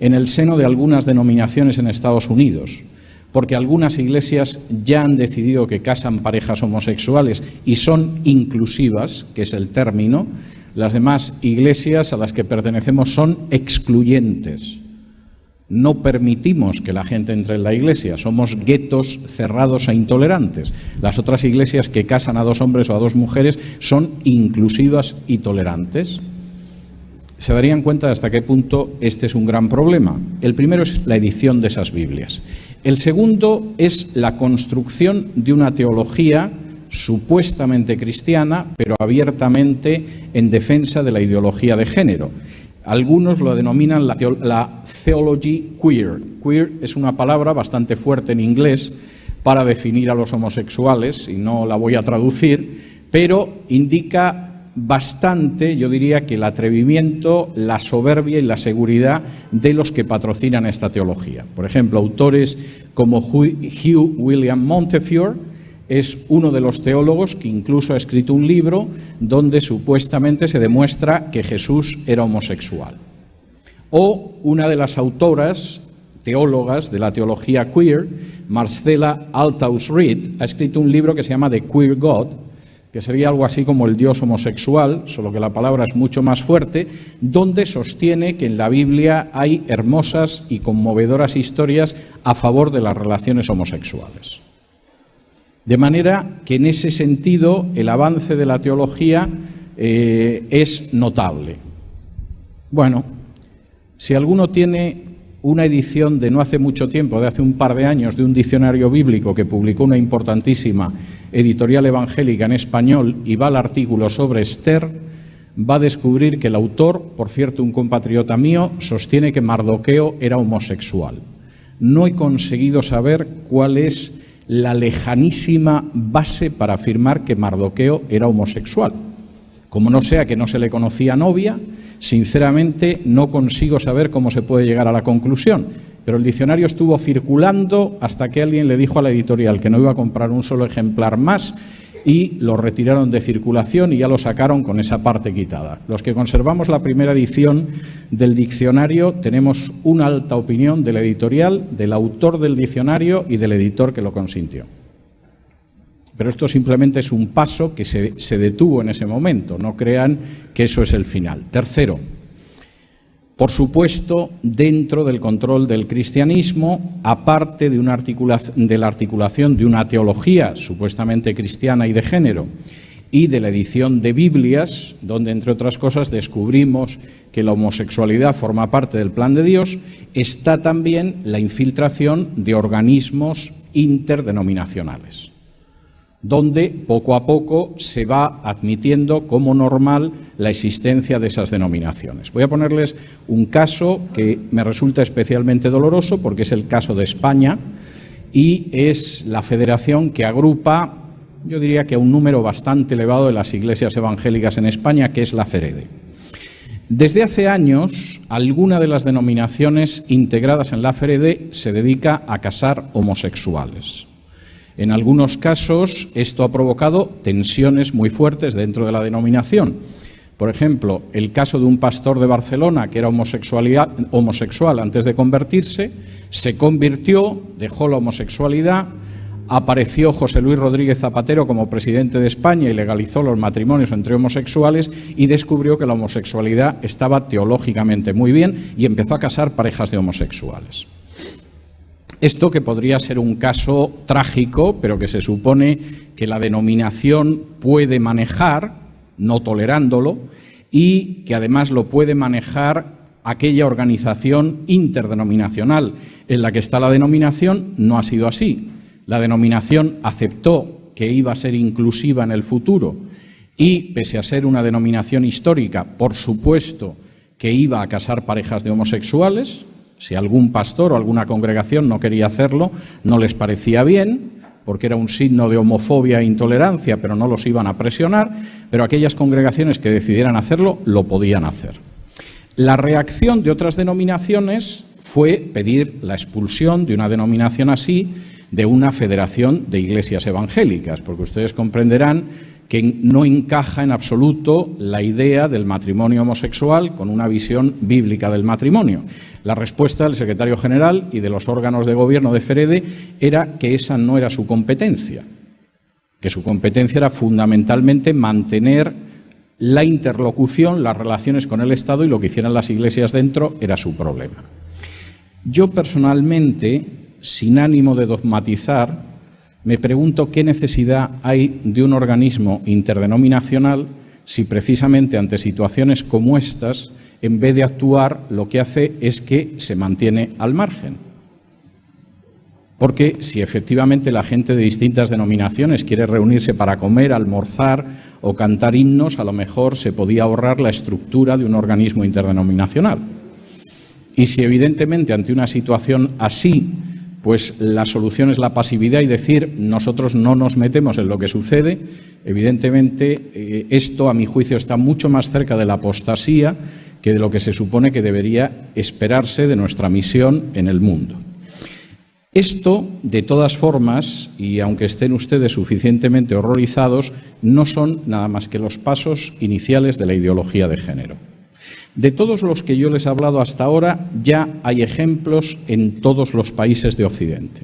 en el seno de algunas denominaciones en Estados Unidos, porque algunas iglesias ya han decidido que casan parejas homosexuales y son inclusivas, que es el término. Las demás iglesias a las que pertenecemos son excluyentes. No permitimos que la gente entre en la iglesia, somos guetos cerrados e intolerantes. Las otras iglesias que casan a 2 hombres o a 2 mujeres son inclusivas y tolerantes. Se darían cuenta de hasta qué punto este es un gran problema. El primero es la edición de esas Biblias. El segundo es la construcción de una teología supuestamente cristiana, pero abiertamente en defensa de la ideología de género. Algunos lo denominan la theology queer. Queer es una palabra bastante fuerte en inglés para definir a los homosexuales, y no la voy a traducir, pero indica bastante, yo diría, que el atrevimiento, la soberbia y la seguridad de los que patrocinan esta teología. Por ejemplo, autores como Hugh William Montefiore es uno de los teólogos que incluso ha escrito un libro donde supuestamente se demuestra que Jesús era homosexual. O una de las autoras teólogas de la teología queer, Marcella Althaus Reid, ha escrito un libro que se llama The Queer God, que sería algo así como el Dios homosexual, solo que la palabra es mucho más fuerte, donde sostiene que en la Biblia hay hermosas y conmovedoras historias a favor de las relaciones homosexuales. De manera que en ese sentido el avance de la teología es notable. Bueno, si alguno tiene una edición de no hace mucho tiempo, de hace un par de años, de un diccionario bíblico que publicó una importantísima editorial evangélica en español y va al artículo sobre Esther, va a descubrir que el autor, por cierto un compatriota mío, sostiene que Mardoqueo era homosexual. No he conseguido saber cuál es la lejanísima base para afirmar que Mardoqueo era homosexual. Como no sea que no se le conocía novia, sinceramente no consigo saber cómo se puede llegar a la conclusión. Pero el diccionario estuvo circulando hasta que alguien le dijo a la editorial que no iba a comprar un solo ejemplar más y lo retiraron de circulación y ya lo sacaron con esa parte quitada. Los que conservamos la primera edición del diccionario tenemos una alta opinión de la editorial, del autor del diccionario y del editor que lo consintió. Pero esto simplemente es un paso que se detuvo en ese momento, no crean que eso es el final. Tercero, por supuesto, dentro del control del cristianismo, aparte de la articulación de una teología supuestamente cristiana y de género, y de la edición de Biblias, donde, entre otras cosas, descubrimos que la homosexualidad forma parte del plan de Dios, está también la infiltración de organismos interdenominacionales, donde poco a poco se va admitiendo como normal la existencia de esas denominaciones. Voy a ponerles un caso que me resulta especialmente doloroso porque es el caso de España y es la federación que agrupa, yo diría que a un número bastante elevado de las iglesias evangélicas en España, que es la FEREDE. Desde hace años, alguna de las denominaciones integradas en la FEREDE se dedica a casar homosexuales. En algunos casos, esto ha provocado tensiones muy fuertes dentro de la denominación. Por ejemplo, el caso de un pastor de Barcelona que era homosexual antes de convertirse, se convirtió, dejó la homosexualidad, apareció José Luis Rodríguez Zapatero como presidente de España y legalizó los matrimonios entre homosexuales y descubrió que la homosexualidad estaba teológicamente muy bien y empezó a casar parejas de homosexuales. Esto que podría ser un caso trágico, pero que se supone que la denominación puede manejar, no tolerándolo, y que además lo puede manejar aquella organización interdenominacional en la que está la denominación, no ha sido así. La denominación aceptó que iba a ser inclusiva en el futuro y, pese a ser una denominación histórica, por supuesto que iba a casar parejas de homosexuales. Si algún pastor o alguna congregación no quería hacerlo, no les parecía bien, porque era un signo de homofobia e intolerancia, pero no los iban a presionar, pero aquellas congregaciones que decidieran hacerlo, lo podían hacer. La reacción de otras denominaciones fue pedir la expulsión de una denominación así de una federación de iglesias evangélicas, porque ustedes comprenderán que no encaja en absoluto la idea del matrimonio homosexual con una visión bíblica del matrimonio. La respuesta del secretario general y de los órganos de gobierno de FEREDE era que esa no era su competencia, que su competencia era fundamentalmente mantener la interlocución, las relaciones con el Estado, y lo que hicieran las iglesias dentro era su problema. Yo personalmente, sin ánimo de dogmatizar, me pregunto qué necesidad hay de un organismo interdenominacional si precisamente ante situaciones como estas, en vez de actuar, lo que hace es que se mantiene al margen. Porque si efectivamente la gente de distintas denominaciones quiere reunirse para comer, almorzar o cantar himnos, a lo mejor se podía ahorrar la estructura de un organismo interdenominacional. Y si evidentemente ante una situación así, pues la solución es la pasividad y decir nosotros no nos metemos en lo que sucede, evidentemente esto a mi juicio está mucho más cerca de la apostasía que de lo que se supone que debería esperarse de nuestra misión en el mundo. Esto, de todas formas, y aunque estén ustedes suficientemente horrorizados, no son nada más que los pasos iniciales de la ideología de género. De todos los que yo les he hablado hasta ahora, ya hay ejemplos en todos los países de Occidente.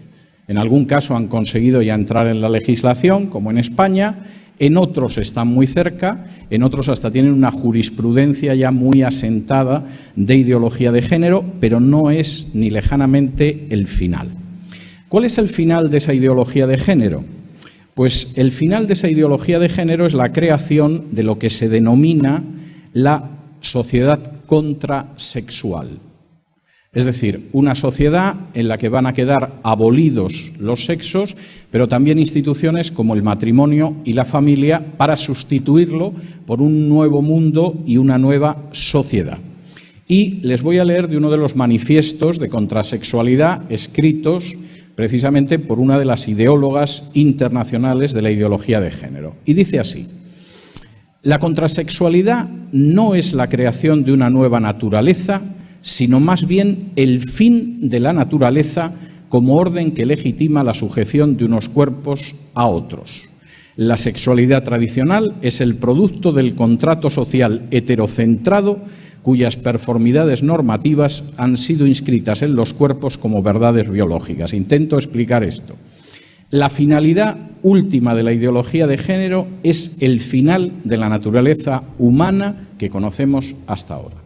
En algún caso han conseguido ya entrar en la legislación, como en España, en otros están muy cerca, en otros hasta tienen una jurisprudencia ya muy asentada de ideología de género, pero no es ni lejanamente el final. ¿Cuál es el final de esa ideología de género? Pues el final de esa ideología de género es la creación de lo que se denomina la sociedad contrasexual. Es decir, una sociedad en la que van a quedar abolidos los sexos, pero también instituciones como el matrimonio y la familia para sustituirlo por un nuevo mundo y una nueva sociedad. Y les voy a leer de uno de los manifiestos de contrasexualidad escritos precisamente por una de las ideólogas internacionales de la ideología de género. Y dice así: la contrasexualidad no es la creación de una nueva naturaleza, sino más bien el fin de la naturaleza como orden que legitima la sujeción de unos cuerpos a otros. La sexualidad tradicional es el producto del contrato social heterocentrado cuyas performidades normativas han sido inscritas en los cuerpos como verdades biológicas. Intento explicar esto. La finalidad última de la ideología de género es el final de la naturaleza humana que conocemos hasta ahora.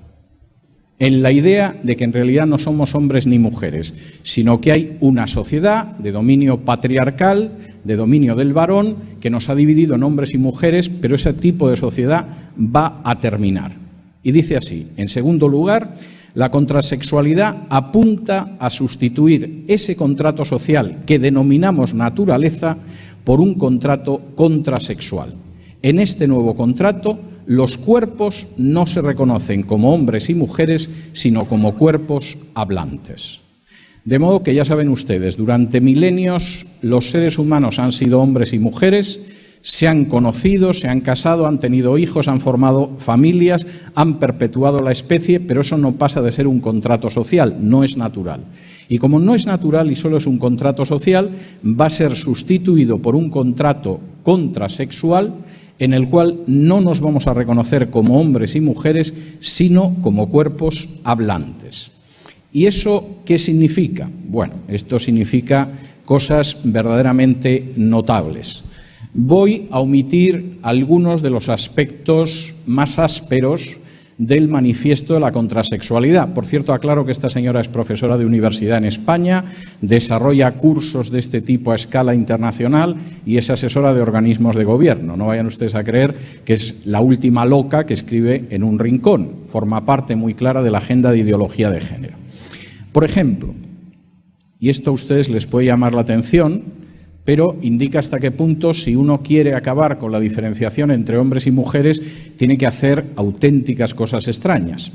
En la idea de que en realidad no somos hombres ni mujeres, sino que hay una sociedad de dominio patriarcal, de dominio del varón, que nos ha dividido en hombres y mujeres, pero ese tipo de sociedad va a terminar. Y dice así: en segundo lugar, la contrasexualidad apunta a sustituir ese contrato social que denominamos naturaleza por un contrato contrasexual. En este nuevo contrato, los cuerpos no se reconocen como hombres y mujeres, sino como cuerpos hablantes. De modo que ya saben ustedes, durante milenios los seres humanos han sido hombres y mujeres, se han conocido, se han casado, han tenido hijos, han formado familias, han perpetuado la especie, pero eso no pasa de ser un contrato social, no es natural. Y como no es natural y solo es un contrato social, va a ser sustituido por un contrato contrasexual en el cual no nos vamos a reconocer como hombres y mujeres, sino como cuerpos hablantes. ¿Y eso qué significa? Bueno, esto significa cosas verdaderamente notables. Voy a omitir algunos de los aspectos más ásperos del manifiesto de la contrasexualidad. Por cierto, aclaro que esta señora es profesora de universidad en España, desarrolla cursos de este tipo a escala internacional y es asesora de organismos de gobierno. No vayan ustedes a creer que es la última loca que escribe en un rincón. Forma parte muy clara de la agenda de ideología de género. Por ejemplo, y esto a ustedes les puede llamar la atención, pero indica hasta qué punto, si uno quiere acabar con la diferenciación entre hombres y mujeres, tiene que hacer auténticas cosas extrañas.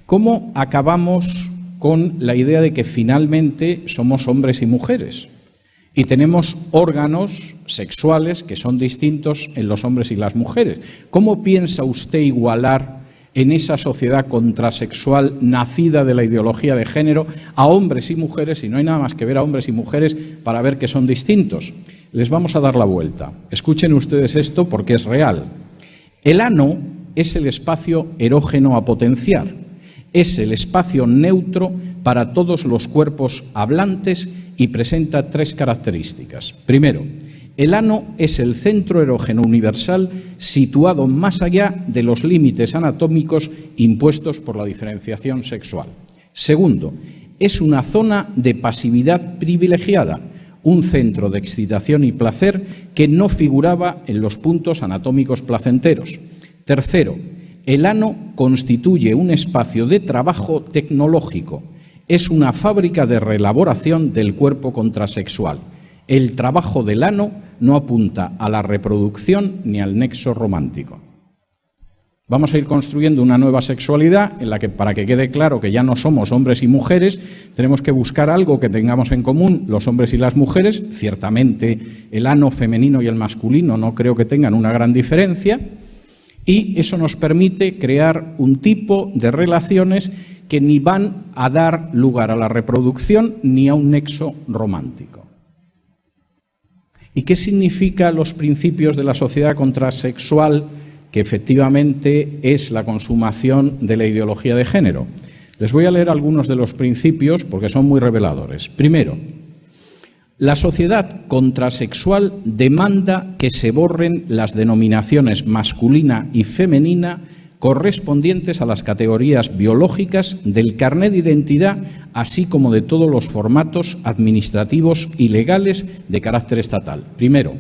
¿Cómo acabamos con la idea de que finalmente somos hombres y mujeres? Y tenemos órganos sexuales que son distintos en los hombres y las mujeres. ¿Cómo piensa usted igualar en esa sociedad contrasexual nacida de la ideología de género a hombres y mujeres, y no hay nada más que ver a hombres y mujeres para ver que son distintos? Les vamos a dar la vuelta. Escuchen ustedes esto porque es real. El ano es el espacio erógeno a potenciar. Es el espacio neutro para todos los cuerpos hablantes y presenta 3 características. Primero, el ano es el centro erógeno universal situado más allá de los límites anatómicos impuestos por la diferenciación sexual. Segundo, es una zona de pasividad privilegiada, un centro de excitación y placer que no figuraba en los puntos anatómicos placenteros. Tercero, el ano constituye un espacio de trabajo tecnológico. Es una fábrica de reelaboración del cuerpo contrasexual. El trabajo del ano no apunta a la reproducción ni al nexo romántico. Vamos a ir construyendo una nueva sexualidad en la que, para que quede claro que ya no somos hombres y mujeres, tenemos que buscar algo que tengamos en común los hombres y las mujeres. Ciertamente el ano femenino y el masculino no creo que tengan una gran diferencia, y eso nos permite crear un tipo de relaciones que ni van a dar lugar a la reproducción ni a un nexo romántico. ¿Y qué significan los principios de la sociedad contrasexual, que efectivamente es la consumación de la ideología de género? Les voy a leer algunos de los principios porque son muy reveladores. Primero, la sociedad contrasexual demanda que se borren las denominaciones masculina y femenina correspondientes a las categorías biológicas del carné de identidad, así como de todos los formatos administrativos y legales de carácter estatal. Primero,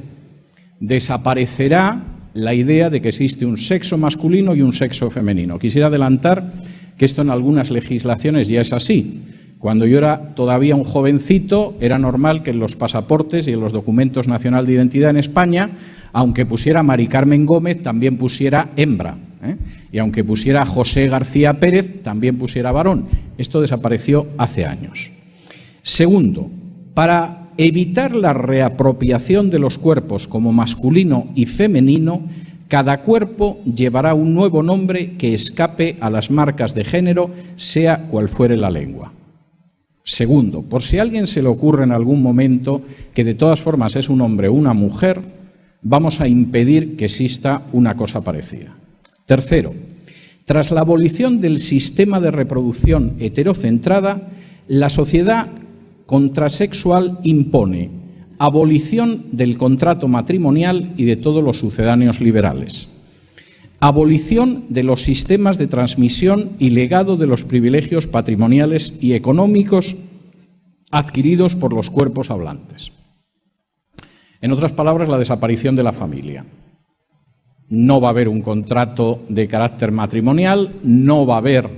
desaparecerá la idea de que existe un sexo masculino y un sexo femenino. Quisiera adelantar que esto en algunas legislaciones ya es así. Cuando yo era todavía un jovencito, era normal que en los pasaportes y en los documentos nacional de identidad en España, aunque pusiera Mari Carmen Gómez, también pusiera hembra, y aunque pusiera José García Pérez, también pusiera varón. Esto desapareció hace años. Segundo, para evitar la reapropiación de los cuerpos como masculino y femenino, cada cuerpo llevará un nuevo nombre que escape a las marcas de género, sea cual fuere la lengua. Segundo, por si a alguien se le ocurre en algún momento que de todas formas es un hombre o una mujer, vamos a impedir que exista una cosa parecida. Tercero, tras la abolición del sistema de reproducción heterocentrada, la sociedad contrasexual impone abolición del contrato matrimonial y de todos los sucedáneos liberales, abolición de los sistemas de transmisión y legado de los privilegios patrimoniales y económicos adquiridos por los cuerpos hablantes. En otras palabras, la desaparición de la familia. No va a haber un contrato de carácter matrimonial, no va a haber,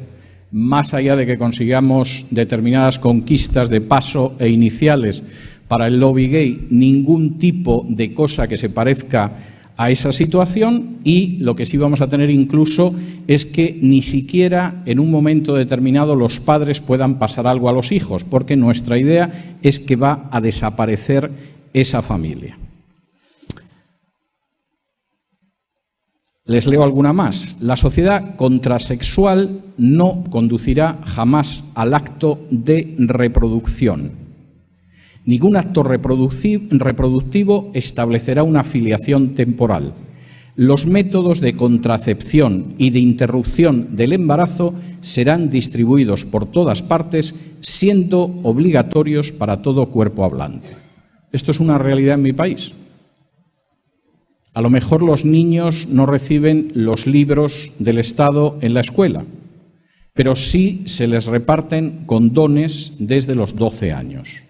más allá de que consigamos determinadas conquistas de paso e iniciales para el lobby gay, ningún tipo de cosa que se parezca a esa situación, y lo que sí vamos a tener incluso es que ni siquiera en un momento determinado los padres puedan pasar algo a los hijos, porque nuestra idea es que va a desaparecer esa familia. Les leo alguna más. La sociedad contrasexual no conducirá jamás al acto de reproducción. Ningún acto reproductivo establecerá una filiación temporal. Los métodos de contracepción y de interrupción del embarazo serán distribuidos por todas partes, siendo obligatorios para todo cuerpo hablante. Esto es una realidad en mi país. A lo mejor los niños no reciben los libros del Estado en la escuela, pero sí se les reparten condones desde los 12 años.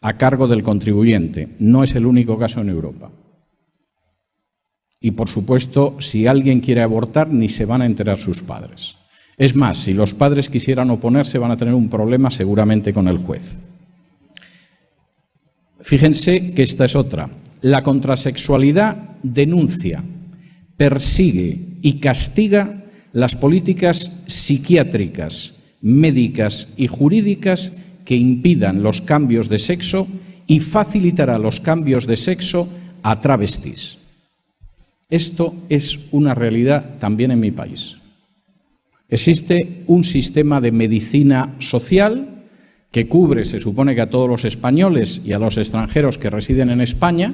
A cargo del contribuyente. No es el único caso en Europa. Y, por supuesto, si alguien quiere abortar, ni se van a enterar sus padres. Es más, si los padres quisieran oponerse, van a tener un problema seguramente con el juez. Fíjense que esta es otra. La contrasexualidad denuncia, persigue y castiga las políticas psiquiátricas, médicas y jurídicas que impidan los cambios de sexo y facilitará los cambios de sexo a travestis. Esto es una realidad también en mi país. Existe un sistema de medicina social que cubre, se supone que a todos los españoles y a los extranjeros que residen en España,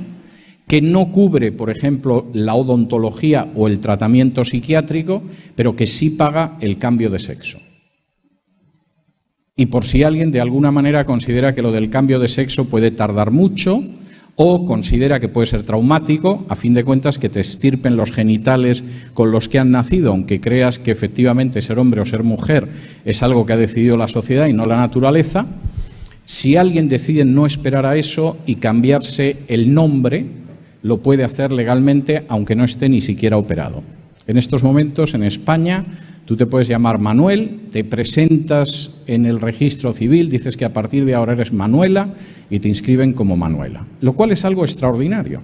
que no cubre, por ejemplo, la odontología o el tratamiento psiquiátrico, pero que sí paga el cambio de sexo. Y por si alguien de alguna manera considera que lo del cambio de sexo puede tardar mucho o considera que puede ser traumático, a fin de cuentas que te extirpen los genitales con los que han nacido, aunque creas que efectivamente ser hombre o ser mujer es algo que ha decidido la sociedad y no la naturaleza, si alguien decide no esperar a eso y cambiarse el nombre, lo puede hacer legalmente aunque no esté ni siquiera operado. En estos momentos en España tú te puedes llamar Manuel, te presentas en el registro civil, dices que a partir de ahora eres Manuela y te inscriben como Manuela, lo cual es algo extraordinario,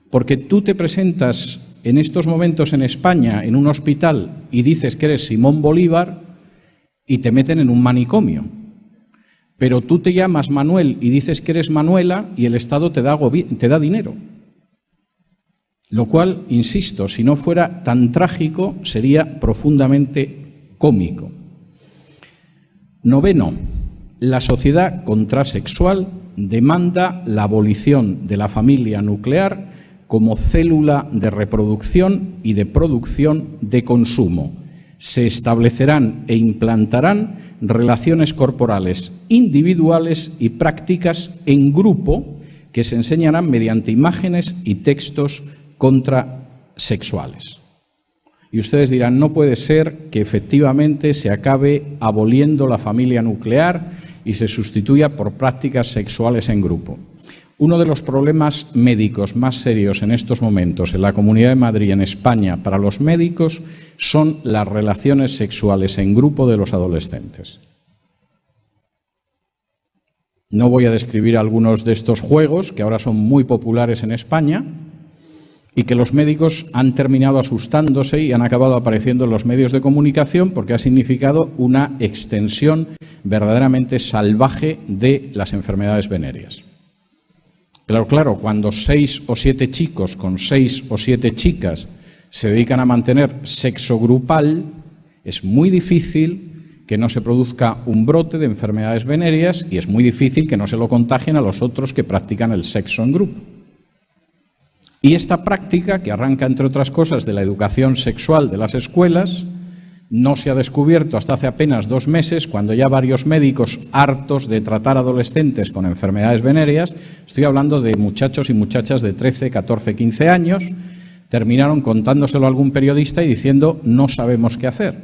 porque tú te presentas en estos momentos en España en un hospital y dices que eres Simón Bolívar y te meten en un manicomio, pero tú te llamas Manuel y dices que eres Manuela y el Estado te da dinero. Lo cual, insisto, si no fuera tan trágico, sería profundamente cómico. Noveno, la sociedad contrasexual demanda la abolición de la familia nuclear como célula de reproducción y de producción de consumo. Se establecerán e implantarán relaciones corporales individuales y prácticas en grupo que se enseñarán mediante imágenes y textos contrasexuales. Y ustedes dirán, no puede ser que efectivamente se acabe aboliendo la familia nuclear y se sustituya por prácticas sexuales en grupo. Uno de los problemas médicos más serios en estos momentos en la Comunidad de Madrid y en España para los médicos son las relaciones sexuales en grupo de los adolescentes. No voy a describir algunos de estos juegos que ahora son muy populares en España y que los médicos han terminado asustándose y han acabado apareciendo en los medios de comunicación porque ha significado una extensión verdaderamente salvaje de las enfermedades venéreas. Pero claro, cuando 6 o 7 chicos con 6 o 7 chicas se dedican a mantener sexo grupal, es muy difícil que no se produzca un brote de enfermedades venéreas y es muy difícil que no se lo contagien a los otros que practican el sexo en grupo. Y esta práctica, que arranca, entre otras cosas, de la educación sexual de las escuelas, no se ha descubierto hasta hace apenas 2 meses, cuando ya varios médicos hartos de tratar adolescentes con enfermedades venéreas, estoy hablando de muchachos y muchachas de 13, 14, 15 años, terminaron contándoselo a algún periodista y diciendo no sabemos qué hacer.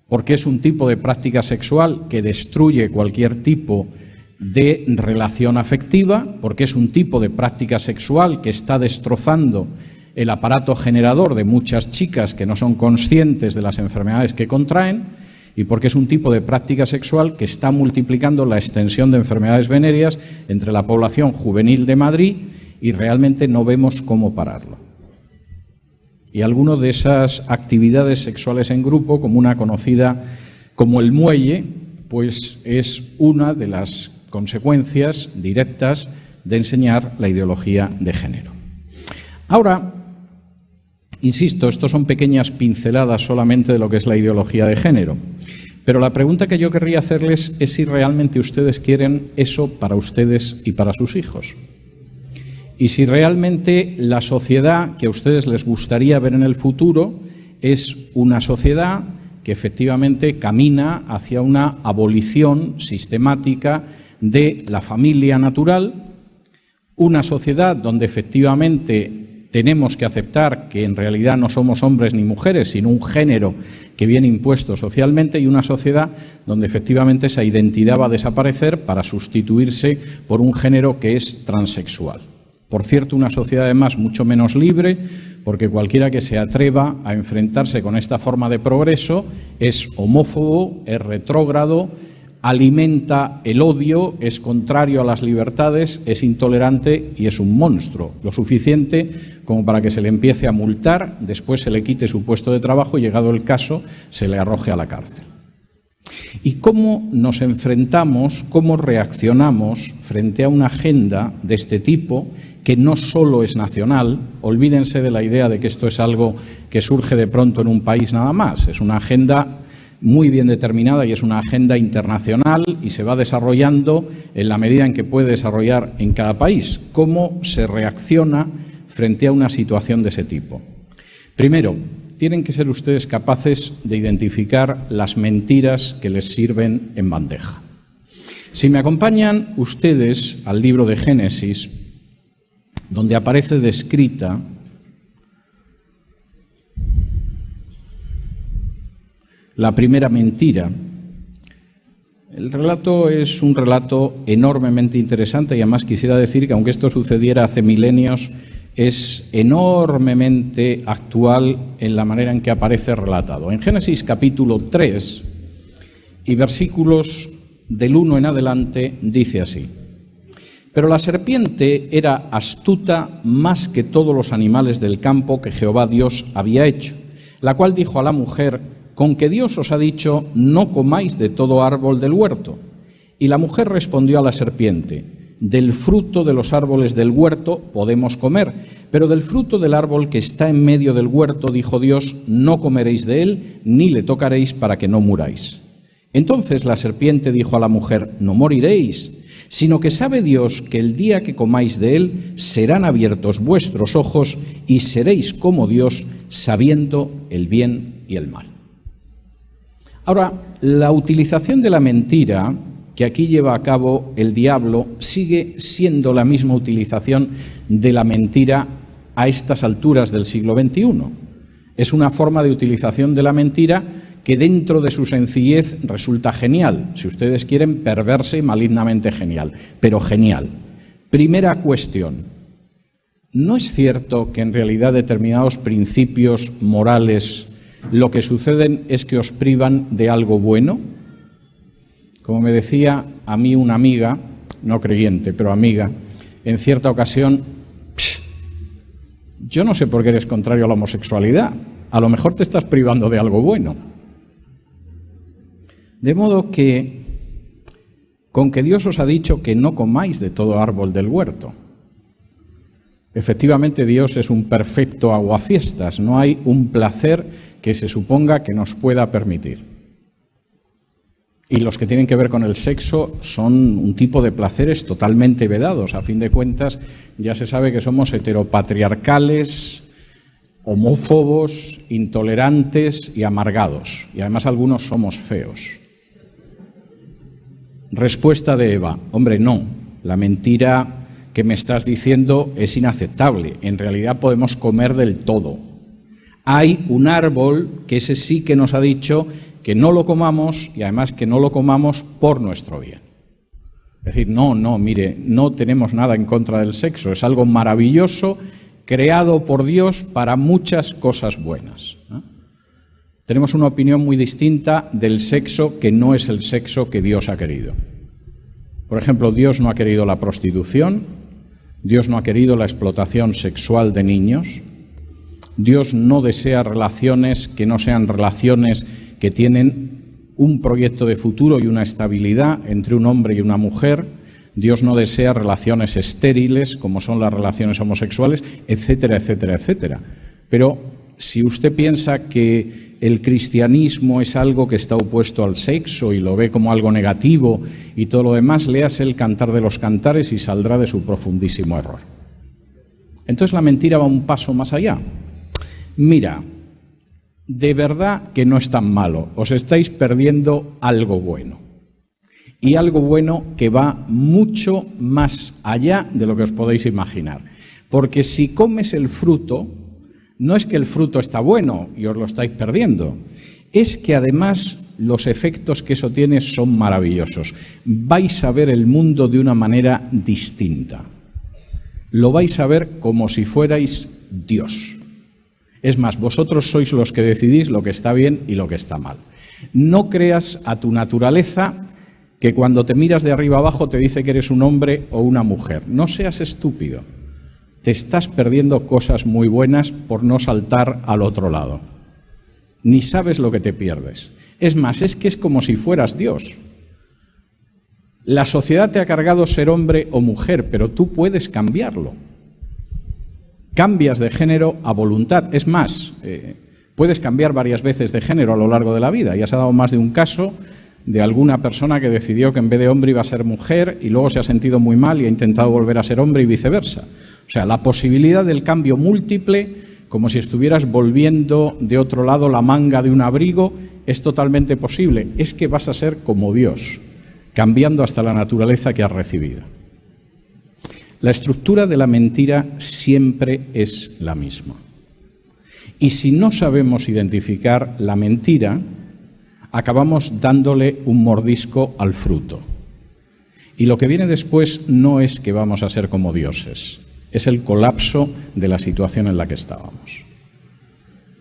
Porque es un tipo de práctica sexual que destruye cualquier tipo de relación afectiva, porque es un tipo de práctica sexual que está destrozando el aparato generador de muchas chicas que no son conscientes de las enfermedades que contraen y porque es un tipo de práctica sexual que está multiplicando la extensión de enfermedades venéreas entre la población juvenil de Madrid y realmente no vemos cómo pararlo. Y algunas de esas actividades sexuales en grupo, como una conocida como el muelle, pues es una de las consecuencias directas de enseñar la ideología de género. Ahora, insisto, esto son pequeñas pinceladas solamente de lo que es la ideología de género, pero la pregunta que yo querría hacerles es si realmente ustedes quieren eso para ustedes y para sus hijos. Y si realmente la sociedad que a ustedes les gustaría ver en el futuro es una sociedad que efectivamente camina hacia una abolición sistemática de la familia natural, una sociedad donde efectivamente tenemos que aceptar que en realidad no somos hombres ni mujeres, sino un género que viene impuesto socialmente, y una sociedad donde efectivamente esa identidad va a desaparecer para sustituirse por un género que es transexual. Por cierto, una sociedad además mucho menos libre, porque cualquiera que se atreva a enfrentarse con esta forma de progreso es homófobo, es retrógrado, alimenta el odio, es contrario a las libertades, es intolerante y es un monstruo, lo suficiente como para que se le empiece a multar, después se le quite su puesto de trabajo y, llegado el caso, se le arroje a la cárcel. ¿Y cómo nos enfrentamos, cómo reaccionamos frente a una agenda de este tipo que no solo es nacional? Olvídense de la idea de que esto es algo que surge de pronto en un país nada más, es una agenda muy bien determinada y es una agenda internacional y se va desarrollando en la medida en que puede desarrollar en cada país. ¿Cómo se reacciona frente a una situación de ese tipo? Primero, tienen que ser ustedes capaces de identificar las mentiras que les sirven en bandeja. Si me acompañan ustedes al libro de Génesis, donde aparece descrita la primera mentira. El relato es un relato enormemente interesante y además quisiera decir que aunque esto sucediera hace milenios, es enormemente actual en la manera en que aparece relatado. En Génesis capítulo 3 y versículos del 1 en adelante dice así: Pero la serpiente era astuta más que todos los animales del campo que Jehová Dios había hecho, la cual dijo a la mujer: con que Dios os ha dicho, no comáis de todo árbol del huerto. Y la mujer respondió a la serpiente: del fruto de los árboles del huerto podemos comer, pero del fruto del árbol que está en medio del huerto, dijo Dios, no comeréis de él, ni le tocaréis para que no muráis. Entonces la serpiente dijo a la mujer: no moriréis, sino que sabe Dios que el día que comáis de él serán abiertos vuestros ojos y seréis como Dios, sabiendo el bien y el mal. Ahora, la utilización de la mentira que aquí lleva a cabo el diablo sigue siendo la misma utilización de la mentira a estas alturas del siglo XXI. Es una forma de utilización de la mentira que dentro de su sencillez resulta genial, si ustedes quieren, perversa y malignamente genial, pero genial. Primera cuestión: ¿no es cierto que en realidad determinados principios morales lo que suceden es que os privan de algo bueno? Como me decía a mí una amiga, no creyente, pero amiga, en cierta ocasión: yo no sé por qué eres contrario a la homosexualidad, a lo mejor te estás privando de algo bueno. De modo que, con que Dios os ha dicho que no comáis de todo árbol del huerto. Efectivamente, Dios es un perfecto aguafiestas, no hay un placer que se suponga que nos pueda permitir. Y los que tienen que ver con el sexo son un tipo de placeres totalmente vedados. A fin de cuentas, ya se sabe que somos heteropatriarcales, homófobos, intolerantes y amargados. Y además algunos somos feos. Respuesta de Eva: hombre, no, la mentira que me estás diciendo es inaceptable. En realidad podemos comer del todo. Hay un árbol que ese sí que nos ha dicho que no lo comamos y además que no lo comamos por nuestro bien. Es decir, no, mire, no tenemos nada en contra del sexo, es algo maravilloso, creado por Dios para muchas cosas buenas, ¿no? Tenemos una opinión muy distinta del sexo que no es el sexo que Dios ha querido. Por ejemplo, Dios no ha querido la prostitución, Dios no ha querido la explotación sexual de niños, Dios no desea relaciones que no sean relaciones que tienen un proyecto de futuro y una estabilidad entre un hombre y una mujer. Dios no desea relaciones estériles, como son las relaciones homosexuales, etcétera, etcétera, etcétera. Pero si usted piensa que el cristianismo es algo que está opuesto al sexo y lo ve como algo negativo y todo lo demás, léase el Cantar de los Cantares y saldrá de su profundísimo error. Entonces la mentira va un paso más allá. Mira, de verdad que no es tan malo, os estáis perdiendo algo bueno. Y algo bueno que va mucho más allá de lo que os podéis imaginar. Porque si comes el fruto, no es que el fruto está bueno y os lo estáis perdiendo, es que además los efectos que eso tiene son maravillosos. Vais a ver el mundo de una manera distinta. Lo vais a ver como si fuerais Dios. Es más, vosotros sois los que decidís lo que está bien y lo que está mal. No creas a tu naturaleza que cuando te miras de arriba abajo te dice que eres un hombre o una mujer. No seas estúpido. Te estás perdiendo cosas muy buenas por no saltar al otro lado. Ni sabes lo que te pierdes. Es más, es que es como si fueras Dios. La sociedad te ha cargado ser hombre o mujer, pero tú puedes cambiarlo. Cambias de género a voluntad. Es más, Puedes cambiar varias veces de género a lo largo de la vida. Ya se ha dado más de un caso de alguna persona que decidió que en vez de hombre iba a ser mujer y luego se ha sentido muy mal y ha intentado volver a ser hombre y viceversa. O sea, la posibilidad del cambio múltiple, como si estuvieras volviendo de otro lado la manga de un abrigo, es totalmente posible. Es que vas a ser como Dios, cambiando hasta la naturaleza que has recibido. La estructura de la mentira siempre es la misma. Y si no sabemos identificar la mentira, acabamos dándole un mordisco al fruto. Y lo que viene después no es que vamos a ser como dioses, es el colapso de la situación en la que estábamos.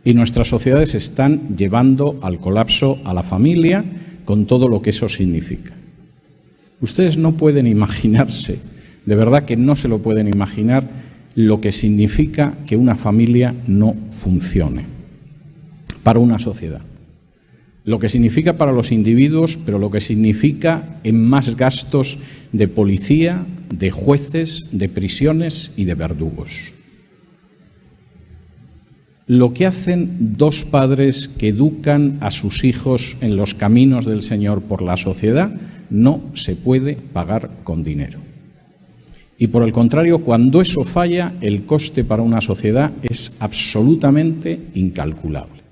Y nuestras sociedades están llevando al colapso a la familia con todo lo que eso significa. Ustedes no pueden imaginarse, de verdad que no se lo pueden imaginar, lo que significa que una familia no funcione para una sociedad. Lo que significa para los individuos, pero lo que significa en más gastos de policía, de jueces, de prisiones y de verdugos. Lo que hacen dos padres que educan a sus hijos en los caminos del Señor por la sociedad no se puede pagar con dinero. Y por el contrario, cuando eso falla, el coste para una sociedad es absolutamente incalculable.